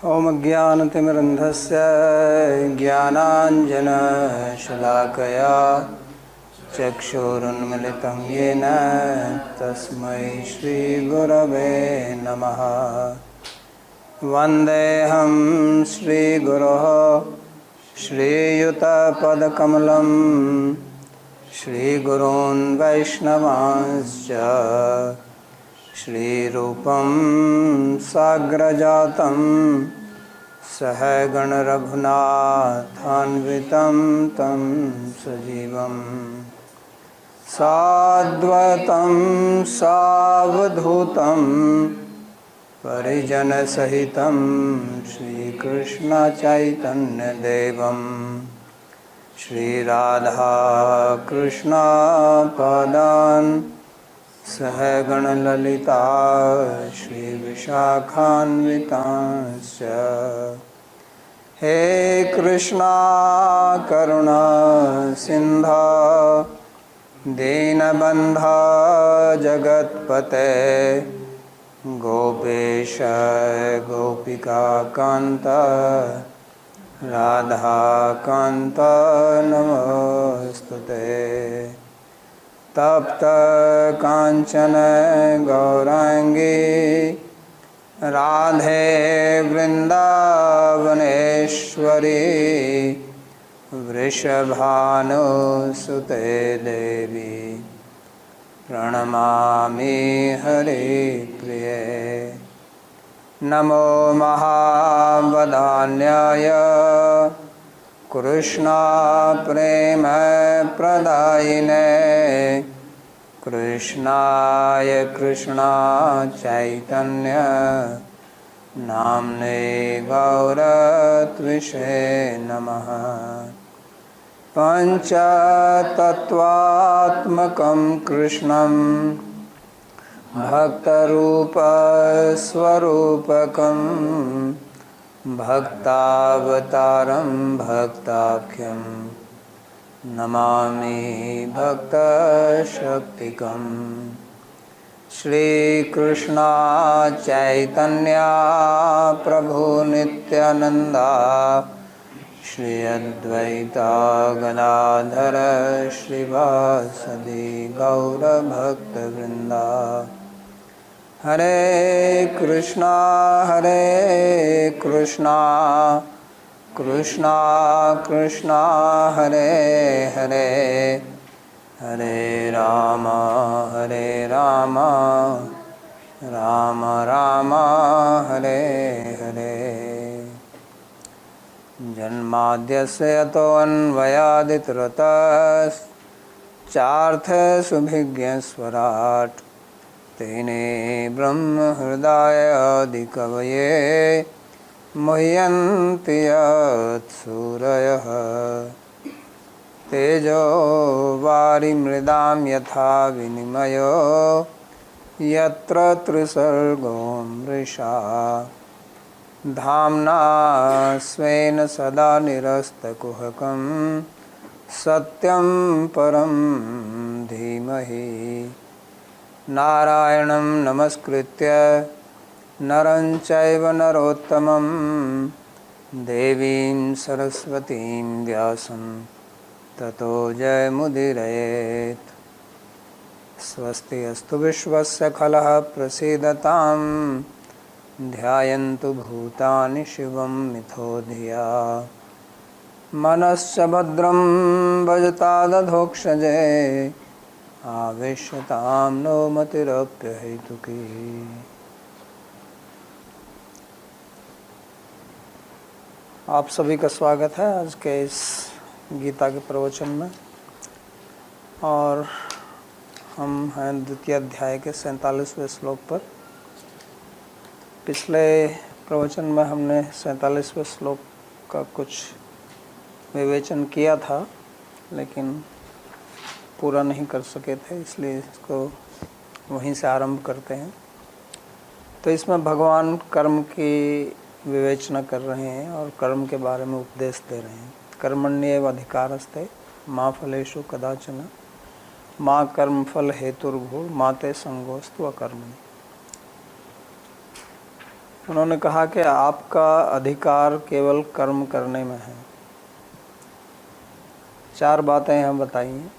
ॐ ज्ञानतिमिरन्धस्य ज्ञानाञ्जनशलाकया चक्षुरुन्मिलितं येन तस्मै श्रीगुरवे नमः। वन्देऽहं श्रीगुरोः श्रीयुतपदकमलं श्रीगुरून् वैष्णवांश्च श्रीरूपं साग्रजातं सहगण रघुनाथान्वितं तं सजीवं साद्वैतं सावधूतं परिजनसहितं श्रीकृष्णचैतन्यदेवं श्रीराधाकृष्णपादान् सहगण ललिता श्रीविशाखान्वितांश्च। हे कृष्णा करुणा सिन्धो दीनबन्धो जगत्पते गोपेश गोपिकान्त राधाकान्त नमोस्तुते। तप्त कांचन गौरांगी राधे वृंदावनेश्वरी वृषभानुसुते देवी प्रणमामि हरिप्रिये। नमो महावदान्याय कृष्णा प्रेम प्रदायिने कृष्णाय कृष्णा चैतन्य नाम्ने गौरत्विषे नमः। पंचतत्वात्मकं कृष्णं भक्तरूपस्वरूपकं भक्तावतारं भक्ताख्यं नमामि भक्तशक्तिकं। श्रीकृष्ण चैतन्य प्रभु नित्यानंदा श्री अद्वैता गदाधर श्रीवासदि गौरभक्तवृंदा। हरे कृष्णा कृष्णा कृष्णा हरे हरे हरे राम राम राम हरे हरे। जन्माद्यस्य यतोऽन्वयादितरतश्चार्थसुभिज्ञस्वराट् तेने ब्रह्म हृदय आदिकवये मुह्यन्ति यत्सूरयः। तेजो वारिमृदां यथा विनिमयो यत्र त्रिसर्गो मृषा धाम्ना स्वेन सदा निरस्तकुहकं सत्यं परं धीमहि। नारायणं नमस्कृत्य नरं चैव नरोत्तमं देवीं सरस्वतीं व्यासं ततो जयमुदीरयेत्। स्वस्ति अस्तु विश्वस्य खलः प्रसीदतां ध्यायन्तु भूतानि शिवं मिथो धिया। मनश्च भद्रं भजतादधोक्षजे आवेश्यतां नो मतिरप्यहेतुकी। आप सभी का स्वागत है आज के इस गीता के प्रवचन में। और हम हैं द्वितीय अध्याय के 47वें श्लोक पर। पिछले प्रवचन में हमने 47वें श्लोक का कुछ विवेचन किया था, लेकिन पूरा नहीं कर सके थे, इसलिए इसको वहीं से आरंभ करते हैं। तो इसमें भगवान कर्म की विवेचना कर रहे हैं और कर्म के बारे में उपदेश दे रहे हैं। कर्मण्येव अधिकारस्ते मा फलेषु कदाचन माँ कर्मफल हेतुर्भुः माते संगोस्तु अकर्मणि। उन्होंने कहा कि आपका अधिकार केवल कर्म करने में है। 4 बातें यहाँ बताई हैं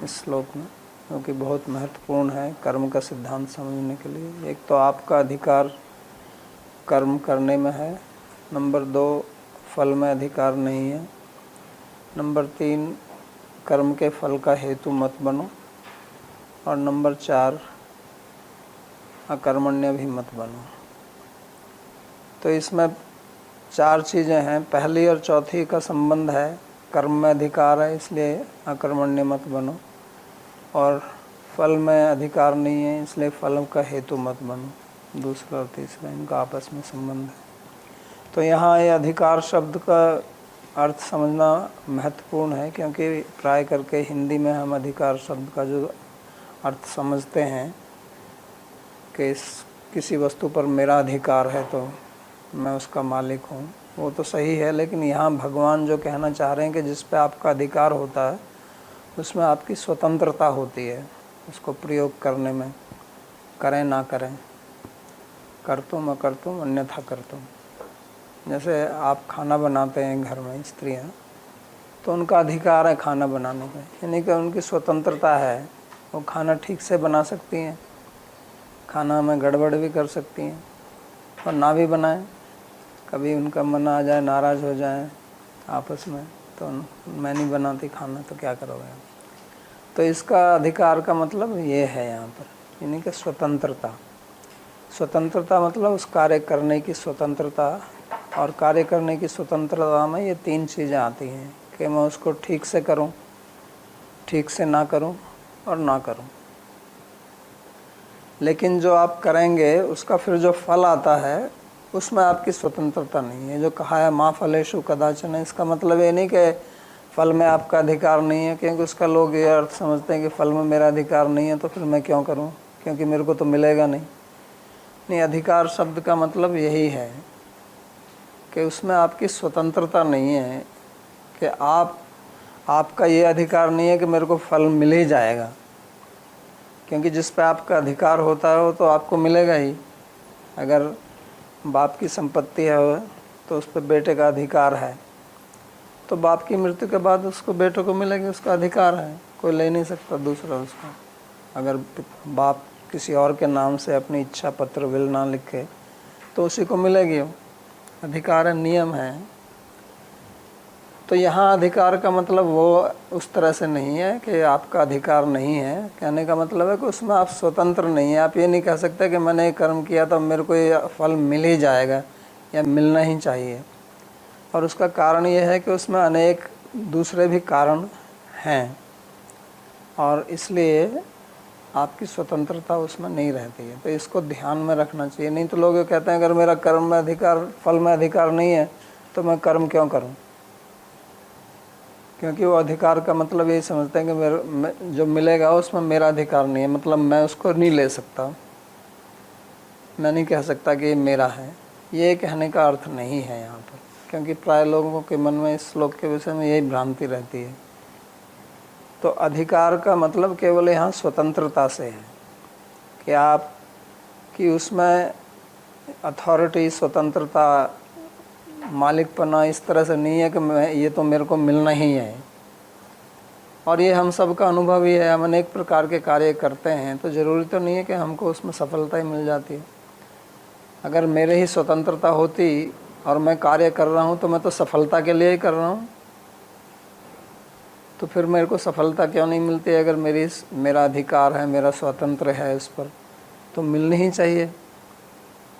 इस श्लोक में, क्योंकि बहुत महत्वपूर्ण है कर्म का सिद्धांत समझने के लिए। एक तो आपका अधिकार कर्म करने में है। नंबर 2, फल में अधिकार नहीं है। नंबर 3, कर्म के फल का हेतु मत बनो। और नंबर 4, अकर्मण्य भी मत बनो। तो इसमें 4 चीज़ें हैं। पहली और चौथी का संबंध है, कर्म में अधिकार है इसलिए अकर्मण्य मत बनो, और फल में अधिकार नहीं है इसलिए फल का हेतु मत बनो। दूसरा और तीसरा इनका आपस में संबंध है। तो यहाँ ये अधिकार शब्द का अर्थ समझना महत्वपूर्ण है, क्योंकि प्राय करके हिंदी में हम अधिकार शब्द का जो अर्थ समझते हैं कि किसी वस्तु पर मेरा अधिकार है तो मैं उसका मालिक हूँ, वो तो सही है। लेकिन यहाँ भगवान जो कहना चाह रहे हैं कि जिस पे आपका अधिकार होता है उसमें आपकी स्वतंत्रता होती है उसको प्रयोग करने में, करें ना करें, करतुम अकर्तुम अन्यथा करतुम। जैसे आप खाना बनाते हैं घर में स्त्रियाँ, तो उनका अधिकार है खाना बनाने का, यानी कि उनकी स्वतंत्रता है, वो खाना ठीक से बना सकती हैं, खाना में गड़बड़ भी कर सकती हैं और ना भी बनाएं। कभी उनका मन आ जाए, नाराज़ हो जाए आपस में, तो मैं नहीं बनाती खाना, तो क्या करोगे आप। तो इसका अधिकार का मतलब ये है यहाँ पर, यानी कि स्वतंत्रता। स्वतंत्रता मतलब उस कार्य करने की स्वतंत्रता, और कार्य करने की स्वतंत्रता में ये 3 चीज़ें आती हैं कि मैं उसको ठीक से करूं, ठीक से ना करूं और ना करूं। लेकिन जो आप करेंगे उसका फिर जो फल आता है उसमें आपकी स्वतंत्रता नहीं है। जो कहा है माँ फलेषु कदाचन, इसका मतलब ये नहीं कि फल में आपका अधिकार नहीं है, क्योंकि उसका लोग ये अर्थ समझते हैं कि फल में मेरा अधिकार नहीं है तो फिर मैं क्यों करूं, क्योंकि मेरे को तो मिलेगा नहीं। अधिकार शब्द का मतलब यही है कि उसमें आपकी स्वतंत्रता नहीं है, कि आपका ये अधिकार नहीं है कि मेरे को फल मिल ही जाएगा, क्योंकि जिस पे आपका अधिकार होता है वो तो आपको मिलेगा ही। अगर बाप की संपत्ति है तो उस पर बेटे का अधिकार है, तो बाप की मृत्यु के बाद उसको बेटे को मिलेगी, उसका अधिकार है, कोई ले नहीं सकता दूसरा उसको। अगर बाप किसी और के नाम से अपनी इच्छा पत्र विल ना लिखे तो उसी को मिलेगी, वो अधिकार है, नियम है। तो यहाँ अधिकार का मतलब वो उस तरह से नहीं है कि आपका अधिकार नहीं है। कहने का मतलब है कि उसमें आप स्वतंत्र नहीं है। आप ये नहीं कह सकते कि मैंने कर्म किया तो मेरे को ये फल मिल ही जाएगा या मिलना ही चाहिए। और उसका कारण ये है कि उसमें अनेक दूसरे भी कारण हैं, और इसलिए आपकी स्वतंत्रता उसमें नहीं रहती है। तो इसको ध्यान में रखना चाहिए। नहीं तो लोग कहते हैं अगर मेरा कर्म में अधिकार, फल में अधिकार नहीं है तो मैं कर्म क्यों करूं, क्योंकि वो अधिकार का मतलब यही समझते हैं कि मेरे जो मिलेगा उसमें मेरा अधिकार नहीं है, मतलब मैं उसको नहीं ले सकता, मैं नहीं कह सकता कि ये मेरा है। ये कहने का अर्थ नहीं है यहाँ पर, क्योंकि प्राय लोगों के मन में इस श्लोक के विषय में यही भ्रांति रहती है। तो अधिकार का मतलब केवल यहाँ स्वतंत्रता से है कि आप कि उसमें अथॉरिटी, स्वतंत्रता, मालिकपना इस तरह से नहीं है कि मैं ये तो मेरे को मिलना ही है। और ये हम सब का अनुभव ही है, हम अनेक प्रकार के कार्य करते हैं तो ज़रूरी तो नहीं है कि हमको उसमें सफलता ही मिल जाती है। अगर मेरे ही स्वतंत्रता होती और मैं कार्य कर रहा हूँ तो मैं तो सफलता के लिए ही कर रहा हूँ, तो फिर मेरे को सफलता क्यों नहीं मिलती। अगर मेरा अधिकार है, मेरा स्वतंत्र है उस पर, तो मिलनी ही चाहिए।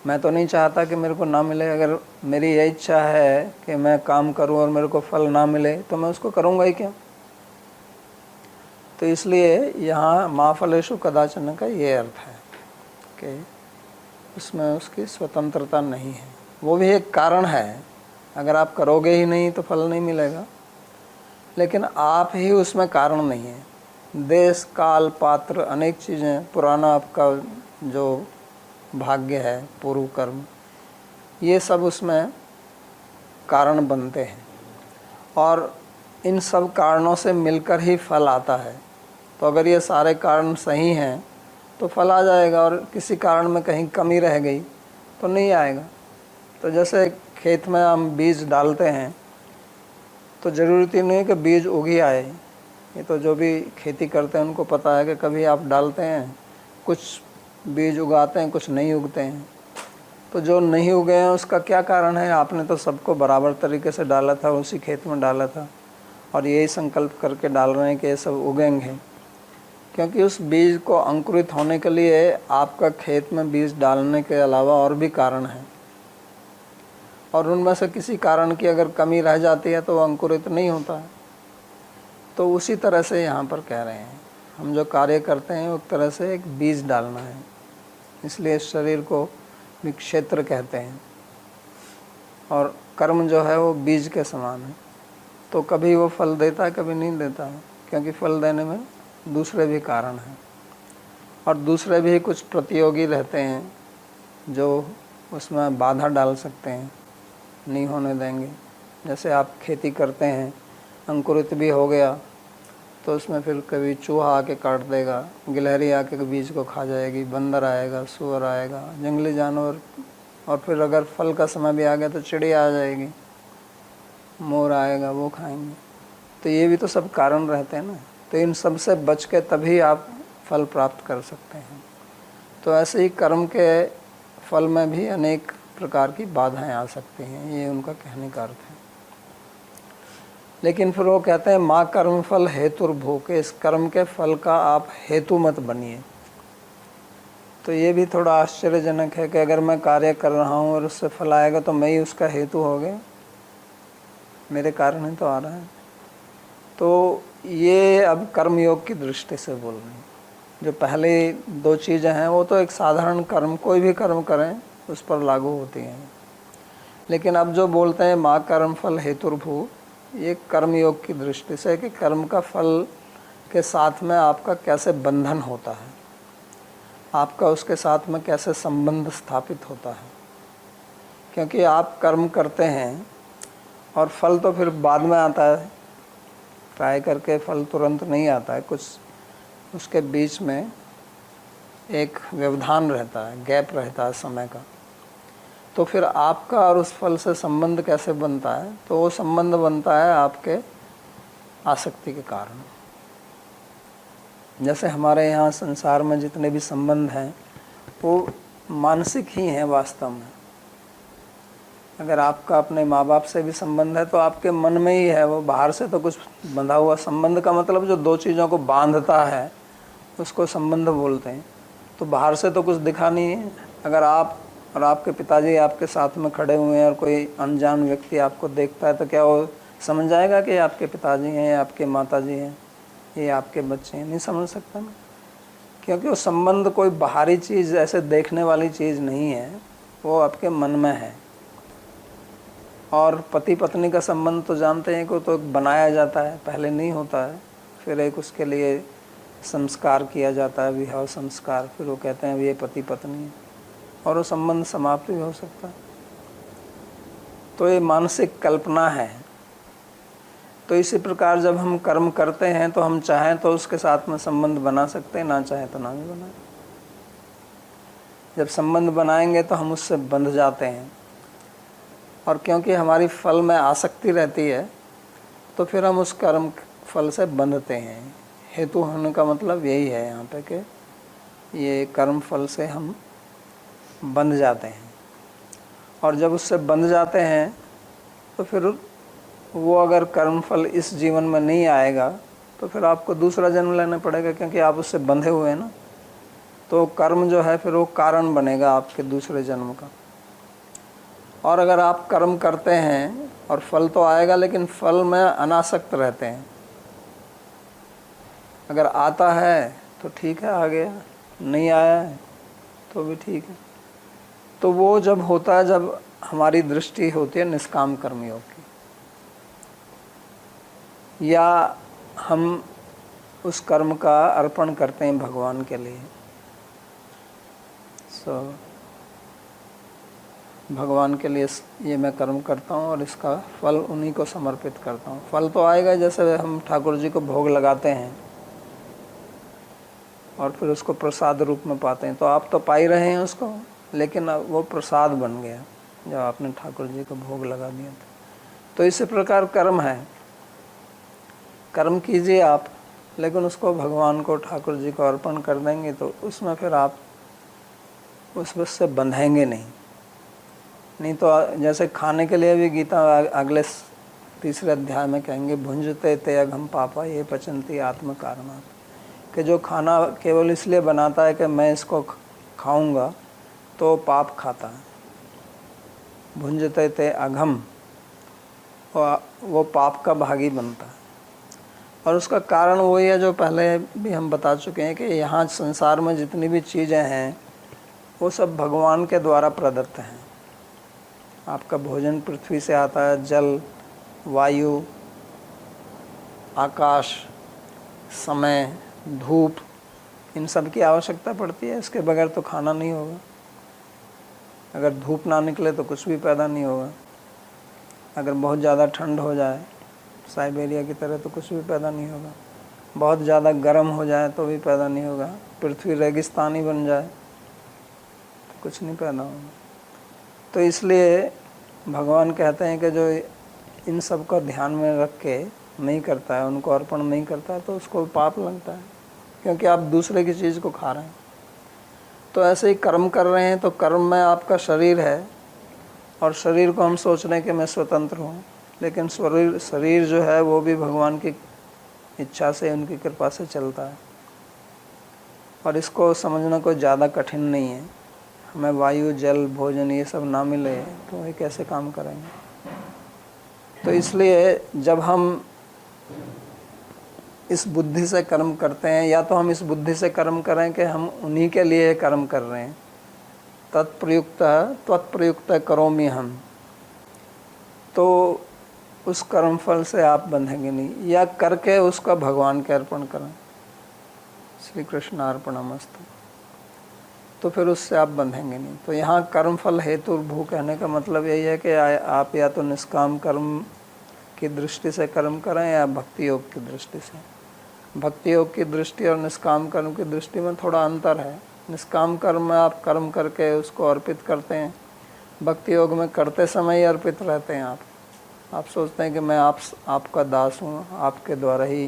मैं तो नहीं चाहता कि मेरे को ना मिले। अगर मेरी यह इच्छा है कि मैं काम करूं और मेरे को फल ना मिले तो मैं उसको करूंगा ही क्यों। तो इसलिए यहाँ माँ फलेषु कदाचन का ये अर्थ है कि उसमें उसकी स्वतंत्रता नहीं है। वो भी एक कारण है, अगर आप करोगे ही नहीं तो फल नहीं मिलेगा, लेकिन आप ही उसमें कारण नहीं है। देश, काल, पात्र, अनेक चीज़ें, पुराना आपका जो भाग्य है, पूर्व कर्म, ये सब उसमें कारण बनते हैं, और इन सब कारणों से मिलकर ही फल आता है। तो अगर ये सारे कारण सही हैं तो फल आ जाएगा, और किसी कारण में कहीं कमी रह गई तो नहीं आएगा। तो जैसे खेत में हम बीज डालते हैं तो ज़रूरत ही नहीं है कि बीज उग ही आए। ये तो जो भी खेती करते हैं उनको पता है कि कभी आप डालते हैं, कुछ बीज उगाते हैं, कुछ नहीं उगते हैं। तो जो नहीं उगे हैं उसका क्या कारण है? आपने तो सबको बराबर तरीके से डाला था, उसी खेत में डाला था, और यही संकल्प करके डाल रहे हैं कि ये सब उगेंगे। क्योंकि उस बीज को अंकुरित होने के लिए आपका खेत में बीज डालने के अलावा और भी कारण हैं, और उनमें से किसी कारण की अगर कमी रह जाती है तो वो अंकुरित नहीं होता है। तो उसी तरह से यहाँ पर कह रहे हैं, हम जो कार्य करते हैं उस तरह से एक बीज डालना है। इसलिए इस शरीर को भी क्षेत्र कहते हैं, और कर्म जो है वो बीज के समान है। तो कभी वो फल देता है, कभी नहीं देता है, क्योंकि फल देने में दूसरे भी कारण हैं, और दूसरे भी कुछ प्रतियोगी रहते हैं जो उसमें बाधा डाल सकते हैं, नहीं होने देंगे। जैसे आप खेती करते हैं, अंकुरित भी हो गया तो उसमें फिर कभी चूहा आके काट देगा, गिलहरी आके बीज को खा जाएगी, बंदर आएगा, सूअर आएगा, जंगली जानवर, और फिर अगर फल का समय भी आ गया तो चिड़िया आ जाएगी, मोर आएगा, वो खाएंगे। तो ये भी तो सब कारण रहते हैं ना। तो इन सब से बच के तभी आप फल प्राप्त कर सकते हैं। तो ऐसे ही कर्म के फल में भी अनेक प्रकार की बाधाएं आ सकती हैं, ये उनका कहने का अर्थ है। लेकिन फिर वो कहते हैं माँ कर्म फल हेतुर्भो, के इस कर्म के फल का आप हेतु मत बनिए। तो ये भी थोड़ा आश्चर्यजनक है कि अगर मैं कार्य कर रहा हूँ और उससे फल आएगा तो मैं ही उसका हेतु हो गया, मेरे कारण ही तो आ रहा है। तो ये अब कर्मयोग की दृष्टि से बोल रहे हैं। जो पहले दो चीज़ें हैं वो तो एक साधारण कर्म, कोई भी कर्म करें उस पर लागू होती हैं। लेकिन अब जो बोलते हैं माँ कर्म फल हेतुर्भू, ये कर्मयोग की दृष्टि से कि कर्म का फल के साथ में आपका कैसे बंधन होता है, आपका उसके साथ में कैसे संबंध स्थापित होता है। क्योंकि आप कर्म करते हैं और फल तो फिर बाद में आता है, ट्राई करके फल तुरंत नहीं आता है, कुछ उसके बीच में एक व्यवधान रहता है, गैप रहता है समय का। तो फिर आपका और उस फल से संबंध कैसे बनता है? तो वो संबंध बनता है आपके आसक्ति के कारण। जैसे हमारे यहाँ संसार में जितने भी संबंध हैं वो मानसिक ही हैं वास्तव में। अगर आपका अपने माँ बाप से भी संबंध है तो आपके मन में ही है, वो बाहर से तो कुछ बंधा हुआ संबंध का मतलब जो दो चीज़ों को बांधता है उसको संबंध बोलते हैं। तो बाहर से तो कुछ दिखा नहीं है। अगर आप और आपके पिताजी आपके साथ में खड़े हुए हैं और कोई अनजान व्यक्ति आपको देखता है तो क्या वो समझ जाएगा कि आपके पिताजी हैं या आपके माताजी हैं, ये आपके बच्चे हैं? नहीं समझ सकता ना, क्योंकि वो संबंध कोई बाहरी चीज़ ऐसे देखने वाली चीज़ नहीं है, वो आपके मन में है। और पति पत्नी का संबंध तो जानते हैं कि तो बनाया जाता है, पहले नहीं होता है, फिर एक उसके लिए संस्कार किया जाता है, विवाह संस्कार, फिर वो कहते हैं ये पति पत्नी है, और वो संबंध समाप्त भी हो सकता है। तो ये मानसिक कल्पना है। तो इसी प्रकार जब हम कर्म करते हैं तो हम चाहें तो उसके साथ में संबंध बना सकते हैं, ना चाहें तो ना भी बनाएं। जब संबंध बनाएंगे तो हम उससे बंध जाते हैं, और क्योंकि हमारी फल में आसक्ति रहती है तो फिर हम उस कर्म फल से बंधते हैं। हेतु होने का मतलब यही है यहाँ पे कि ये कर्म फल से हम बंध जाते हैं, और जब उससे बंध जाते हैं तो फिर वो अगर कर्म फल इस जीवन में नहीं आएगा तो फिर आपको दूसरा जन्म लेना पड़ेगा, क्योंकि आप उससे बंधे हुए हैं ना। तो कर्म जो है फिर वो कारण बनेगा आपके दूसरे जन्म का। और अगर आप कर्म करते हैं और फल तो आएगा, लेकिन फल में अनासक्त रहते हैं, अगर आता है तो ठीक है आ गया, नहीं आया है तो भी ठीक है। तो वो जब होता है जब हमारी दृष्टि होती है निष्काम कर्मयोग की, या हम उस कर्म का अर्पण करते हैं भगवान के लिए। भगवान के लिए ये मैं कर्म करता हूँ और इसका फल उन्हीं को समर्पित करता हूँ। फल तो आएगा, जैसे हम ठाकुर जी को भोग लगाते हैं और फिर उसको प्रसाद रूप में पाते हैं, तो आप तो पा ही रहे हैं उसको, लेकिन अब वो प्रसाद बन गया। जब आपने ठाकुर जी को भोग लगा दिया था। तो इसी प्रकार कर्म है, कर्म कीजिए आप, लेकिन उसको भगवान को, ठाकुर जी को अर्पण कर देंगे तो उसमें फिर आप उस बस से बंधेंगे नहीं तो जैसे खाने के लिए भी गीता अगले तीसरे अध्याय में कहेंगे, भुंजते ते अघम पापा ये पचंती आत्म कारणात्, कि जो खाना केवल इसलिए बनाता है कि मैं इसको खाऊंगा तो पाप खाता है। भुंजते ते अघम, वो पाप का भागी बनता है। और उसका कारण वही है जो पहले भी हम बता चुके हैं कि यहाँ संसार में जितनी भी चीज़ें हैं वो सब भगवान के द्वारा प्रदत्त हैं। आपका भोजन पृथ्वी से आता है, जल, वायु, आकाश, समय, धूप, इन सब की आवश्यकता पड़ती है। इसके बगैर तो खाना नहीं होगा। अगर धूप ना निकले तो कुछ भी पैदा नहीं होगा। अगर बहुत ज़्यादा ठंड हो जाए साइबेरिया की तरह तो कुछ भी पैदा नहीं होगा। बहुत ज़्यादा गर्म हो जाए तो भी पैदा नहीं होगा। पृथ्वी रेगिस्तानी बन जाए तो कुछ नहीं पैदा होगा। तो इसलिए भगवान कहते हैं कि जो इन सब को ध्यान में रख के नहीं करता है, उनको अर्पण नहीं करता है, तो उसको पाप लगता है, क्योंकि आप दूसरे की चीज़ को खा रहे हैं। तो ऐसे ही कर्म कर रहे हैं, तो कर्म में आपका शरीर है और शरीर को हम सोच रहे हैं कि मैं स्वतंत्र हूँ, लेकिन शरीर जो है वो भी भगवान की इच्छा से, उनकी कृपा से चलता है। और इसको समझना कोई ज़्यादा कठिन नहीं है। हमें वायु, जल, भोजन ये सब ना मिले तो ये कैसे काम करेंगे। तो इसलिए जब हम इस बुद्धि से कर्म करते हैं, या तो हम इस बुद्धि से कर्म करें कि हम उन्हीं के लिए कर्म कर रहे हैं, त्वत्प्रयुक्त करोमि हम, तो उस कर्म फल से आप बंधेंगे नहीं, या करके उसका भगवान के अर्पण करें, श्री कृष्ण अर्पणमस्तु, तो फिर उससे आप बंधेंगे नहीं। तो यहाँ कर्म फल हेतु भू कहने का मतलब यही है कि आप या तो निष्काम कर्म की दृष्टि से कर्म करें या भक्ति योग की दृष्टि से। भक्ति योग की दृष्टि और निष्काम कर्म की दृष्टि में थोड़ा अंतर है। निष्काम कर्म में आप कर्म करके उसको अर्पित करते हैं, भक्ति योग में करते समय ही अर्पित रहते हैं। आप सोचते हैं कि मैं आपका दास हूँ, आपके द्वारा ही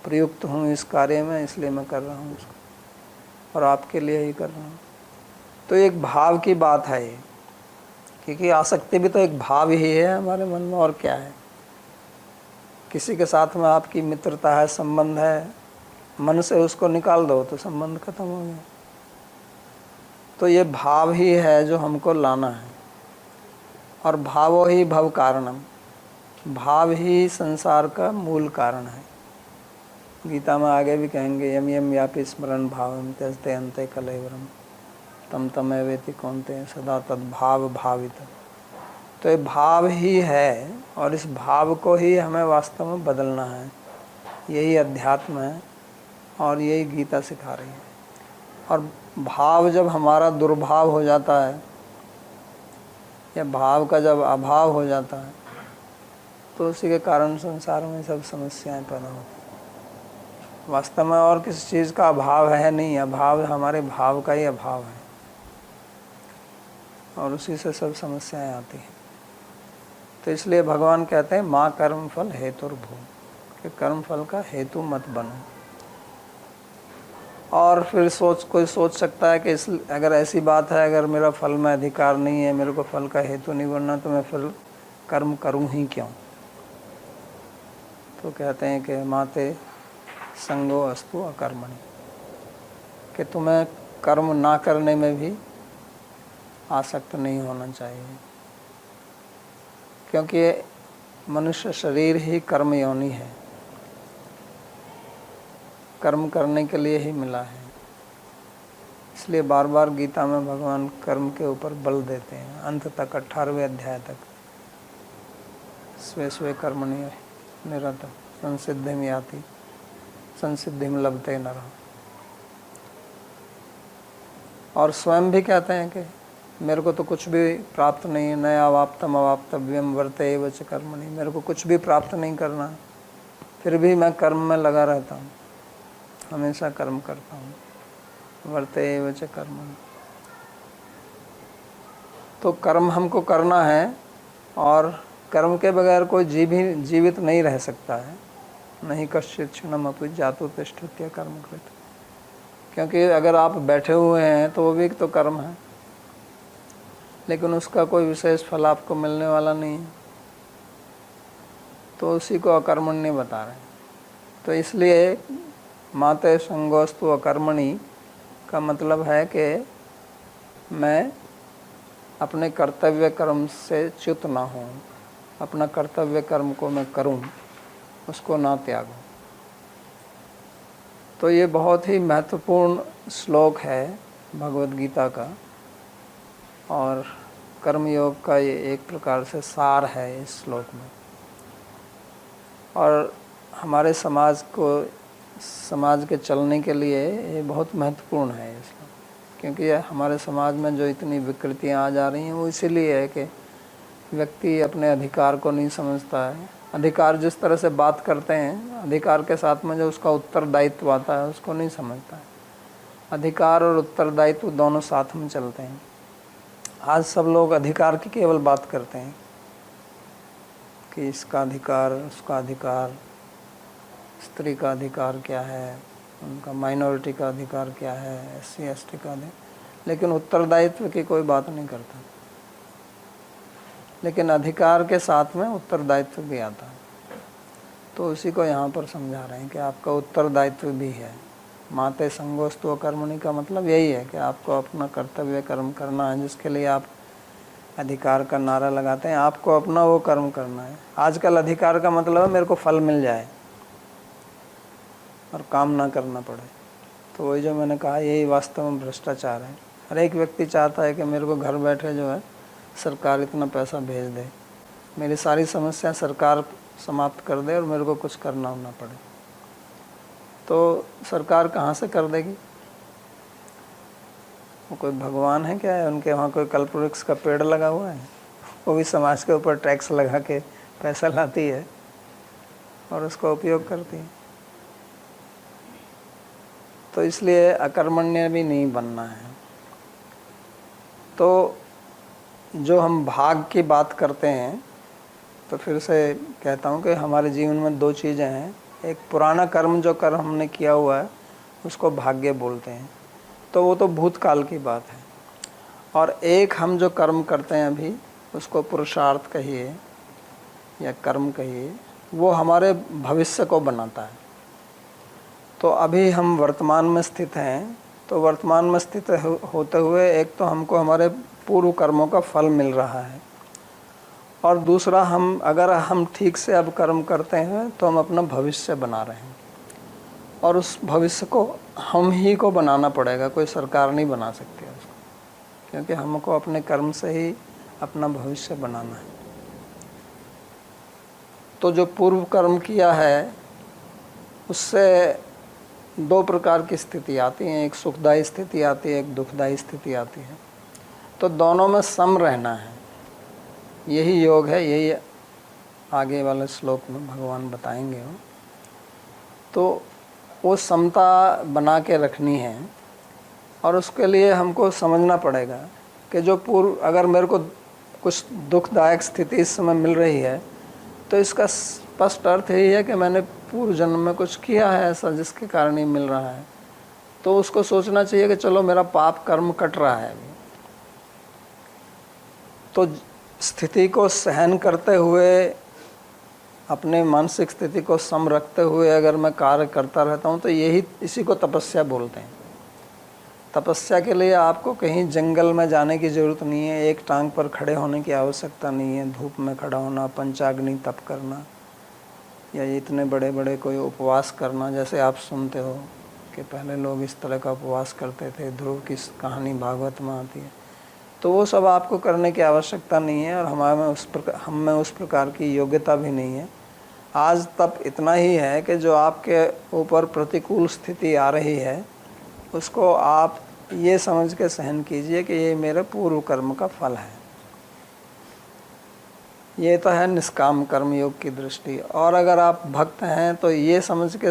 प्रयुक्त हूँ इस कार्य में, इसलिए मैं कर रहा हूँ उसको और आपके लिए ही कर रहा हूँ। तो एक भाव की बात है ये, क्योंकि आसक्ति भी तो एक भाव ही है हमारे मन में, और क्या है। किसी के साथ में आपकी मित्रता है, संबंध है, मन से उसको निकाल दो तो संबंध खत्म हो गया। तो ये भाव ही है जो हमको लाना है, और भावो ही भव कारणम, भाव ही संसार का मूल कारण है। गीता में आगे भी कहेंगे, यम यम यापि स्मरण भावम त्यजते अन्ते कलेवरम तम तमेवेति कौन्तेय सदा तद भाव भावित। तो ये भाव ही है, और इस भाव को ही हमें वास्तव में बदलना है। यही अध्यात्म है और यही गीता सिखा रही है। और भाव जब हमारा दुर्भाव हो जाता है, या भाव का जब अभाव हो जाता है, तो उसी के कारण संसार में सब समस्याएं पैदा होती हैं। वास्तव में और किसी चीज़ का अभाव है नहीं, अभाव हमारे भाव का ही अभाव है, और उसी से सब समस्याएं आती हैं। तो इसलिए भगवान कहते हैं माँ कर्म फल हेतुर्भू, कि कर्म फल का हेतु मत बनो। और फिर कोई सोच सकता है कि अगर ऐसी बात है, अगर मेरा फल में अधिकार नहीं है, मेरे को फल का हेतु नहीं बनना, तो मैं फिर कर्म करूं ही क्यों। तो कहते हैं कि माते संगो अस्तु अकर्मणि, कि तुम्हें कर्म ना करने में भी आसक्त नहीं होना चाहिए, क्योंकि मनुष्य शरीर ही कर्म योनि है, कर्म करने के लिए ही मिला है। इसलिए बार बार गीता में भगवान कर्म के ऊपर बल देते हैं, अंत तक 18वें अध्याय तक। स्वे स्वे कर्मणि निरत संसिद्धिम याति संसिद्धिम लभते नरः। और स्वयं भी कहते हैं कि मेरे को तो कुछ भी प्राप्त नहीं है, न अवाप्तम अवाप्तव्यम वर्ते एव च कर्मणि, मेरे को कुछ भी प्राप्त नहीं करना, फिर भी मैं कर्म में लगा रहता हूँ, हमेशा कर्म करता हूँ। वर्ते एव च कर्मणि। तो कर्म हमको करना है, और कर्म के बगैर कोई जीवित नहीं रह सकता है। नहीं कश्चित् क्षणम अपि जातु तिष्ठत्य कर्म कृत। क्योंकि अगर आप बैठे हुए हैं तो वो भी तो कर्म है, लेकिन उसका कोई विशेष फल आपको मिलने वाला नहीं है, तो उसी को अकर्मण्य बता रहे हैं। तो इसलिए माते संगोस्तु अकर्मणि का मतलब है कि मैं अपने कर्तव्य कर्म से च्युत ना हूँ, अपना कर्तव्य कर्म को मैं करूँ, उसको ना त्यागूं। तो ये बहुत ही महत्वपूर्ण श्लोक है भगवद गीता का, और कर्मयोग का ये एक प्रकार से सार है इस श्लोक में। और हमारे समाज के चलने के लिए ये बहुत महत्वपूर्ण है इसमें, क्योंकि हमारे समाज में जो इतनी विकृतियाँ आ जा रही हैं वो इसीलिए है कि व्यक्ति अपने अधिकार को नहीं समझता है। अधिकार जिस तरह से बात करते हैं, अधिकार के साथ में जो उसका उत्तरदायित्व आता है उसको नहीं समझता है। अधिकार और उत्तरदायित्व दोनों साथ में चलते हैं। आज सब लोग अधिकार की केवल बात करते हैं कि इसका अधिकार, उसका अधिकार, स्त्री का अधिकार क्या है, उनका माइनॉरिटी का अधिकार क्या है, SC ST का अधिकार, लेकिन उत्तरदायित्व की कोई बात नहीं करता। लेकिन अधिकार के साथ में उत्तरदायित्व भी आता है, तो उसी को यहाँ पर समझा रहे हैं कि आपका उत्तरदायित्व भी है। माते संगोस्तु कर्मणि का मतलब यही है कि आपको अपना कर्तव्य कर्म करना है, जिसके लिए आप अधिकार का नारा लगाते हैं। आपको अपना वो कर्म करना है। आजकल अधिकार का मतलब है मेरे को फल मिल जाए और काम ना करना पड़े। तो वही जो मैंने कहा, यही वास्तव में भ्रष्टाचार है। हर एक व्यक्ति चाहता है कि मेरे को घर बैठे जो है सरकार इतना पैसा भेज दे, मेरी सारी समस्या सरकार समाप्त कर दे और मेरे को कुछ करना ना पड़े। तो सरकार कहाँ से कर देगी? वो कोई भगवान है क्या है? उनके वहाँ कोई कल्पवृक्ष का पेड़ लगा हुआ है? वो भी समाज के ऊपर टैक्स लगा के पैसा लाती है और उसका उपयोग करती है। तो इसलिए अकर्मण्य भी नहीं बनना है। तो जो हम भाग की बात करते हैं, तो फिर से कहता हूँ कि हमारे जीवन में दो चीज़ें हैं। एक पुराना कर्म जो कर्म हमने किया हुआ है उसको भाग्य बोलते हैं, तो वो तो भूतकाल की बात है। और एक हम जो कर्म करते हैं अभी, उसको पुरुषार्थ कहिए या कर्म कहिए, वो हमारे भविष्य को बनाता है। तो अभी हम वर्तमान में स्थित हैं, तो वर्तमान में स्थित होते हुए एक तो हमको हमारे पूर्व कर्मों का फल मिल रहा है, और दूसरा अगर हम ठीक से अब कर्म करते हैं तो हम अपना भविष्य बना रहे हैं, और उस भविष्य को हम ही को बनाना पड़ेगा, कोई सरकार नहीं बना सकती है उसको, क्योंकि हमको अपने कर्म से ही अपना भविष्य बनाना है। तो जो पूर्व कर्म किया है उससे दो प्रकार की स्थिति आती है, एक सुखदायी स्थिति आती है, एक दुखदायी स्थिति आती है। तो दोनों में सम रहना है, यही योग है। यही आगे वाले श्लोक में भगवान बताएंगे वो। तो वो समता बना के रखनी है, और उसके लिए हमको समझना पड़ेगा कि जो पूर्व, अगर मेरे को कुछ दुखदायक स्थिति इस समय मिल रही है, तो इसका स्पष्ट अर्थ यही है कि मैंने पूर्व जन्म में कुछ किया है ऐसा जिसके कारण ही मिल रहा है। तो उसको सोचना चाहिए कि चलो मेरा पाप कर्म कट रहा है अभी। तो स्थिति को सहन करते हुए, अपने मानसिक स्थिति को सम रखते हुए अगर मैं कार्य करता रहता हूँ, तो इसी को तपस्या बोलते हैं। तपस्या के लिए आपको कहीं जंगल में जाने की ज़रूरत नहीं है, एक टांग पर खड़े होने की आवश्यकता नहीं है, धूप में खड़ा होना, पंचाग्नि तप करना, या इतने बड़े बड़े कोई उपवास करना, जैसे आप सुनते हो कि पहले लोग इस तरह का उपवास करते थे। ध्रुव की कहानी भागवत में आती है। तो वो सब आपको करने की आवश्यकता नहीं है, और हम में उस प्रकार की योग्यता भी नहीं है। आज तब इतना ही है कि जो आपके ऊपर प्रतिकूल स्थिति आ रही है, उसको आप ये समझ के सहन कीजिए कि ये मेरे पूर्व कर्म का फल है। ये तो है निष्काम कर्म योग की दृष्टि। और अगर आप भक्त हैं तो ये समझ के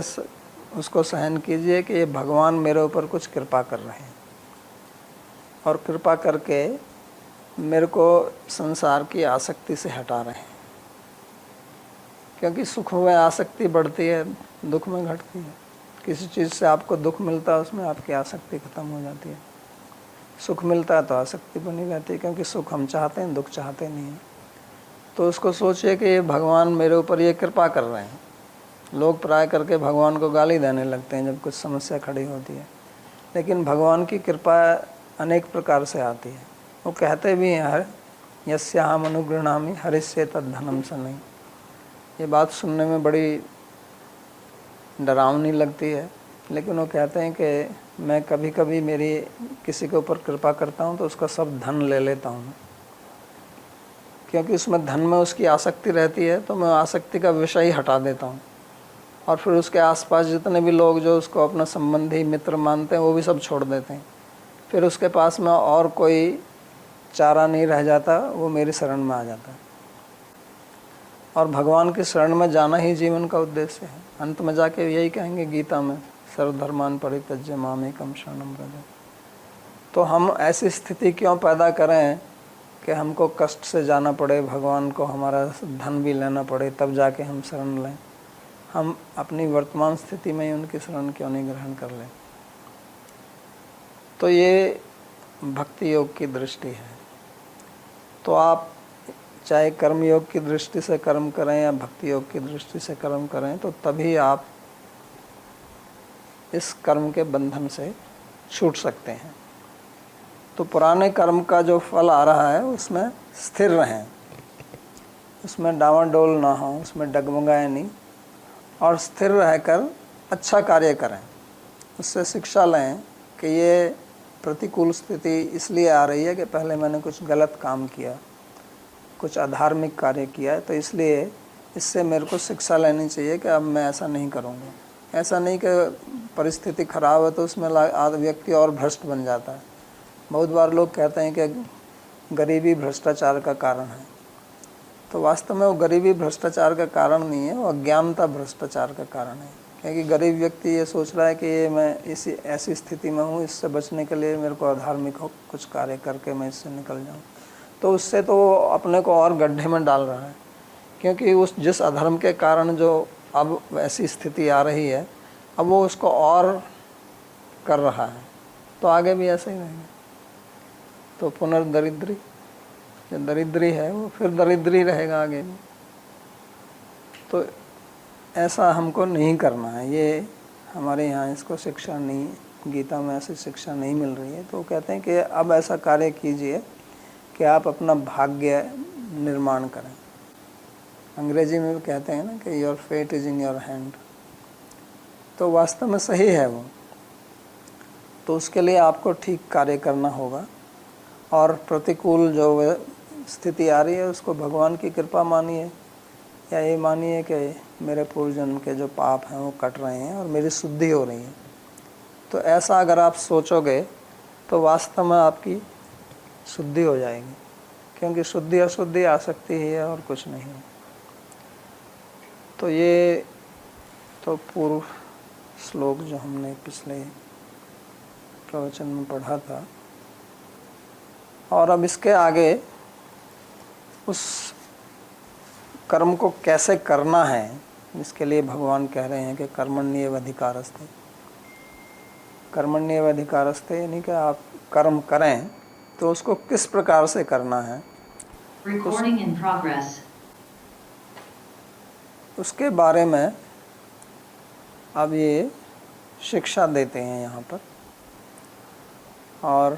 उसको सहन कीजिए कि ये भगवान मेरे ऊपर कुछ कृपा कर रहे हैं, और कृपा करके मेरे को संसार की आसक्ति से हटा रहे हैं, क्योंकि सुख में आसक्ति बढ़ती है, दुख में घटती है। किसी चीज़ से आपको दुख मिलता है, उसमें आपकी आसक्ति खत्म हो जाती है। सुख मिलता है तो आसक्ति बनी रहती है, क्योंकि सुख हम चाहते हैं, दुख चाहते नहीं हैं। तो उसको सोचिए कि ये भगवान मेरे ऊपर ये कृपा कर रहे हैं। लोग प्राय करके भगवान को गाली देने लगते हैं जब कुछ समस्या खड़ी होती है, लेकिन भगवान की कृपा अनेक प्रकार से आती है। वो कहते भी हैं, हर यस्याहम अनुगृह्णामि हरिष्ये तद्धनम सनई। ये बात सुनने में बड़ी डरावनी लगती है, लेकिन वो कहते हैं कि मैं कभी कभी मेरी किसी के ऊपर कृपा करता हूँ तो उसका सब धन ले लेता हूँ, क्योंकि उसमें धन में उसकी आसक्ति रहती है, तो मैं आसक्ति का विषय ही हटा देता हूँ। और फिर उसके आसपास जितने भी लोग जो उसको अपना संबंधी मित्र मानते हैं, वो भी सब छोड़ देते हैं। फिर उसके पास में और कोई चारा नहीं रह जाता, वो मेरी शरण में आ जाता है। और भगवान की शरण में जाना ही जीवन का उद्देश्य है। अंत में जाके यही कहेंगे गीता में, सर्वधर्मान् परित्यज्य मामेकं शरणं व्रज। तो हम ऐसी स्थिति क्यों पैदा करें कि हमको कष्ट से जाना पड़े, भगवान को हमारा धन भी लेना पड़े, तब जाके हम शरण लें। हम अपनी वर्तमान स्थिति में ही उनकी शरण क्यों नहीं ग्रहण कर लें। तो ये भक्ति योग की दृष्टि है। तो आप चाहे कर्म योग की दृष्टि से कर्म करें या भक्ति योग की दृष्टि से कर्म करें, तो तभी आप इस कर्म के बंधन से छूट सकते हैं। तो पुराने कर्म का जो फल आ रहा है उसमें स्थिर रहें, उसमें डावाडोल ना हो, उसमें डगमगाए नहीं, और स्थिर रहकर अच्छा कार्य करें। उससे शिक्षा लें कि ये प्रतिकूल स्थिति इसलिए आ रही है कि पहले मैंने कुछ गलत काम किया, कुछ अधार्मिक कार्य किया है, तो इसलिए इससे मेरे को शिक्षा लेनी चाहिए कि अब मैं ऐसा नहीं करूँगा। ऐसा नहीं कि परिस्थिति खराब है तो उसमें व्यक्ति और भ्रष्ट बन जाता है। बहुत बार लोग कहते हैं कि गरीबी भ्रष्टाचार का कारण है, तो वास्तव में वो गरीबी भ्रष्टाचार का कारण नहीं है, वो अज्ञानता भ्रष्टाचार का कारण है। क्योंकि गरीब व्यक्ति ये सोच रहा है कि ये मैं इसी ऐसी स्थिति में हूँ, इससे बचने के लिए मेरे को अधार्मिक कुछ कार्य करके मैं इससे निकल जाऊँ, तो उससे तो वो अपने को और गड्ढे में डाल रहा है। क्योंकि उस जिस अधर्म के कारण जो अब ऐसी स्थिति आ रही है, अब वो उसको और कर रहा है, तो आगे भी ऐसे ही रहेंगे। तो पुनर्दरिद्री, जो दरिद्री है वो फिर दरिद्री रहेगा आगे भी। तो ऐसा हमको नहीं करना है। ये हमारे यहाँ इसको शिक्षा नहीं, गीता में ऐसी शिक्षा नहीं मिल रही है। तो कहते हैं कि अब ऐसा कार्य कीजिए कि आप अपना भाग्य निर्माण करें। अंग्रेजी में भी कहते हैं ना कि your fate is in your hand. तो वास्तव में सही है वो। तो उसके लिए आपको ठीक कार्य करना होगा, और प्रतिकूल जो स्थिति आ रही है उसको भगवान की कृपा मानिए, या ये मानिए कि मेरे पूर्व जन्म के जो पाप हैं वो कट रहे हैं और मेरी शुद्धि हो रही है। तो ऐसा अगर आप सोचोगे तो वास्तव में आपकी शुद्धि हो जाएगी, क्योंकि शुद्धि अशुद्धि आसक्ति ही है और कुछ नहीं है। तो ये तो पूर्व श्लोक जो हमने पिछले प्रवचन में पढ़ा था, और अब इसके आगे उस कर्म को कैसे करना है, इसके लिए भगवान कह रहे हैं कि कर्मण्येव अधिकारस्ते। कर्मण्येव अधिकारस्ते यानी कि आप कर्म करें तो उसको किस प्रकार से करना है, उसके बारे में अब ये शिक्षा देते हैं यहाँ पर। और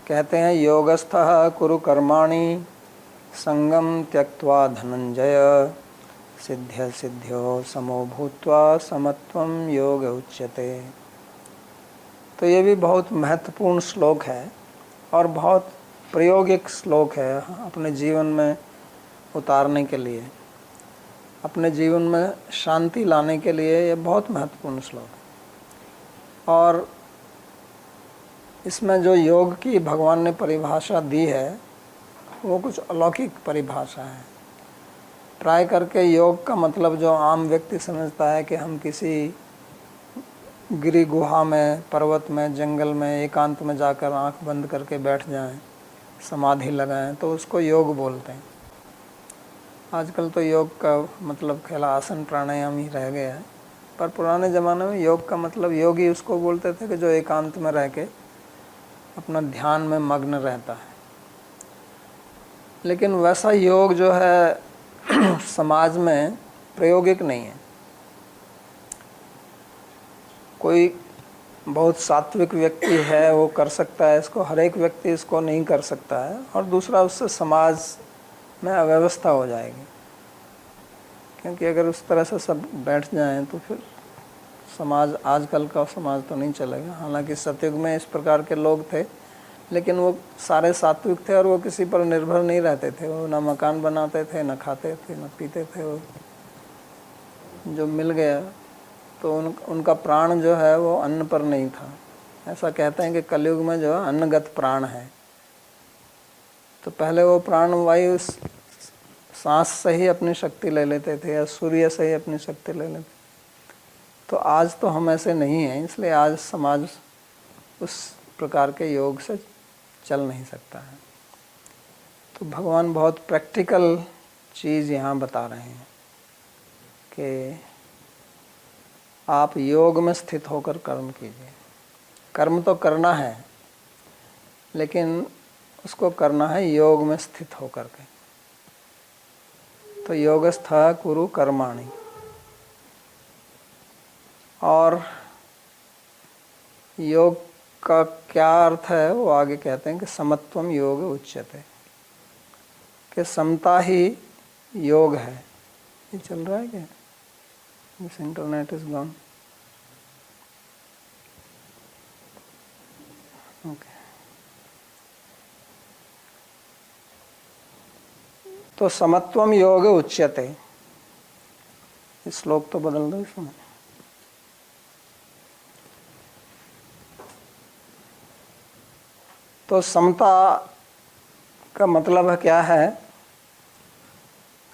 कहते हैं योगस्थः कुरु कर्माणि संगम त्यक्त्वा धनंजय सिद्ध्य सिद्ध्यो समो भूत्वा समत्वं योग उच्यते। तो ये भी बहुत महत्वपूर्ण श्लोक है और बहुत प्रायोगिक श्लोक है अपने जीवन में उतारने के लिए, अपने जीवन में शांति लाने के लिए। ये बहुत महत्वपूर्ण श्लोक है। और इसमें जो योग की भगवान ने परिभाषा दी है वो कुछ अलौकिक परिभाषा है। प्राय करके योग का मतलब जो आम व्यक्ति समझता है कि हम किसी गिरी गुहा में, पर्वत में, जंगल में, एकांत में जाकर आंख बंद करके बैठ जाएं समाधि लगाएं तो उसको योग बोलते हैं। आजकल तो योग का मतलब खेला आसन प्राणायाम ही रह गया है, पर पुराने ज़माने में योग का मतलब योगी उसको बोलते थे कि जो एकांत में रह के अपना ध्यान में मग्न रहता है। लेकिन वैसा योग जो है समाज में प्रायोगिक नहीं है। कोई बहुत सात्विक व्यक्ति है वो कर सकता है इसको, हर एक व्यक्ति इसको नहीं कर सकता है। और दूसरा, उससे समाज में अव्यवस्था हो जाएगी, क्योंकि अगर उस तरह से सब बैठ जाएं तो फिर समाज, आजकल का समाज तो नहीं चलेगा। हालांकि सतयुग में इस प्रकार के लोग थे, लेकिन वो सारे सात्विक थे और वो किसी पर निर्भर नहीं रहते थे। वो ना मकान बनाते थे, ना खाते थे, ना पीते थे। वो जो मिल गया तो उनका प्राण जो है वो अन्न पर नहीं था। ऐसा कहते हैं कि कलयुग में जो है अन्नगत प्राण है। तो पहले वो प्राण वायु सांस से ही अपनी शक्ति ले लेते थे या सूर्य से ही अपनी शक्ति ले लेते। तो आज तो हम ऐसे नहीं हैं, इसलिए आज समाज उस प्रकार के योग से चल नहीं सकता है। तो भगवान बहुत प्रैक्टिकल चीज़ यहाँ बता रहे हैं कि आप योग में स्थित होकर कर्म कीजिए। कर्म तो करना है, लेकिन उसको करना है योग में स्थित होकर के। तो योगस्थ कुरु कर्माणि। और योग का क्या अर्थ है वो आगे कहते हैं कि समत्वम योग उच्यते, कि समता ही योग है। ये चल रहा है क्या? This internet is gone. Okay, तो समत्वम योग उच्यते। इस श्लोक तो बदल दो इसमें। तो समता का मतलब है क्या है?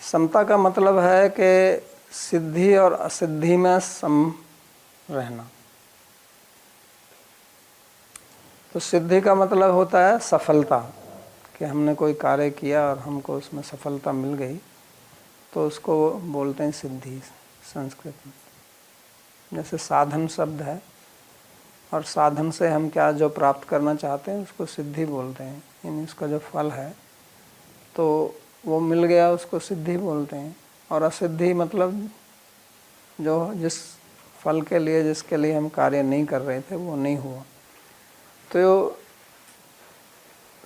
समता का मतलब है कि सिद्धि और असिद्धि में सम रहना। तो सिद्धि का मतलब होता है सफलता, कि हमने कोई कार्य किया और हमको उसमें सफलता मिल गई, तो उसको बोलते हैं सिद्धि संस्कृत में। जैसे साधन शब्द है, और साधन से हम क्या जो प्राप्त करना चाहते हैं उसको सिद्धि बोलते हैं। यानी उसका जो फल है तो वो मिल गया, उसको सिद्धि बोलते हैं। और असिद्धि मतलब जो जिस फल के लिए, जिसके लिए हम कार्य नहीं कर रहे थे, वो नहीं हुआ। तो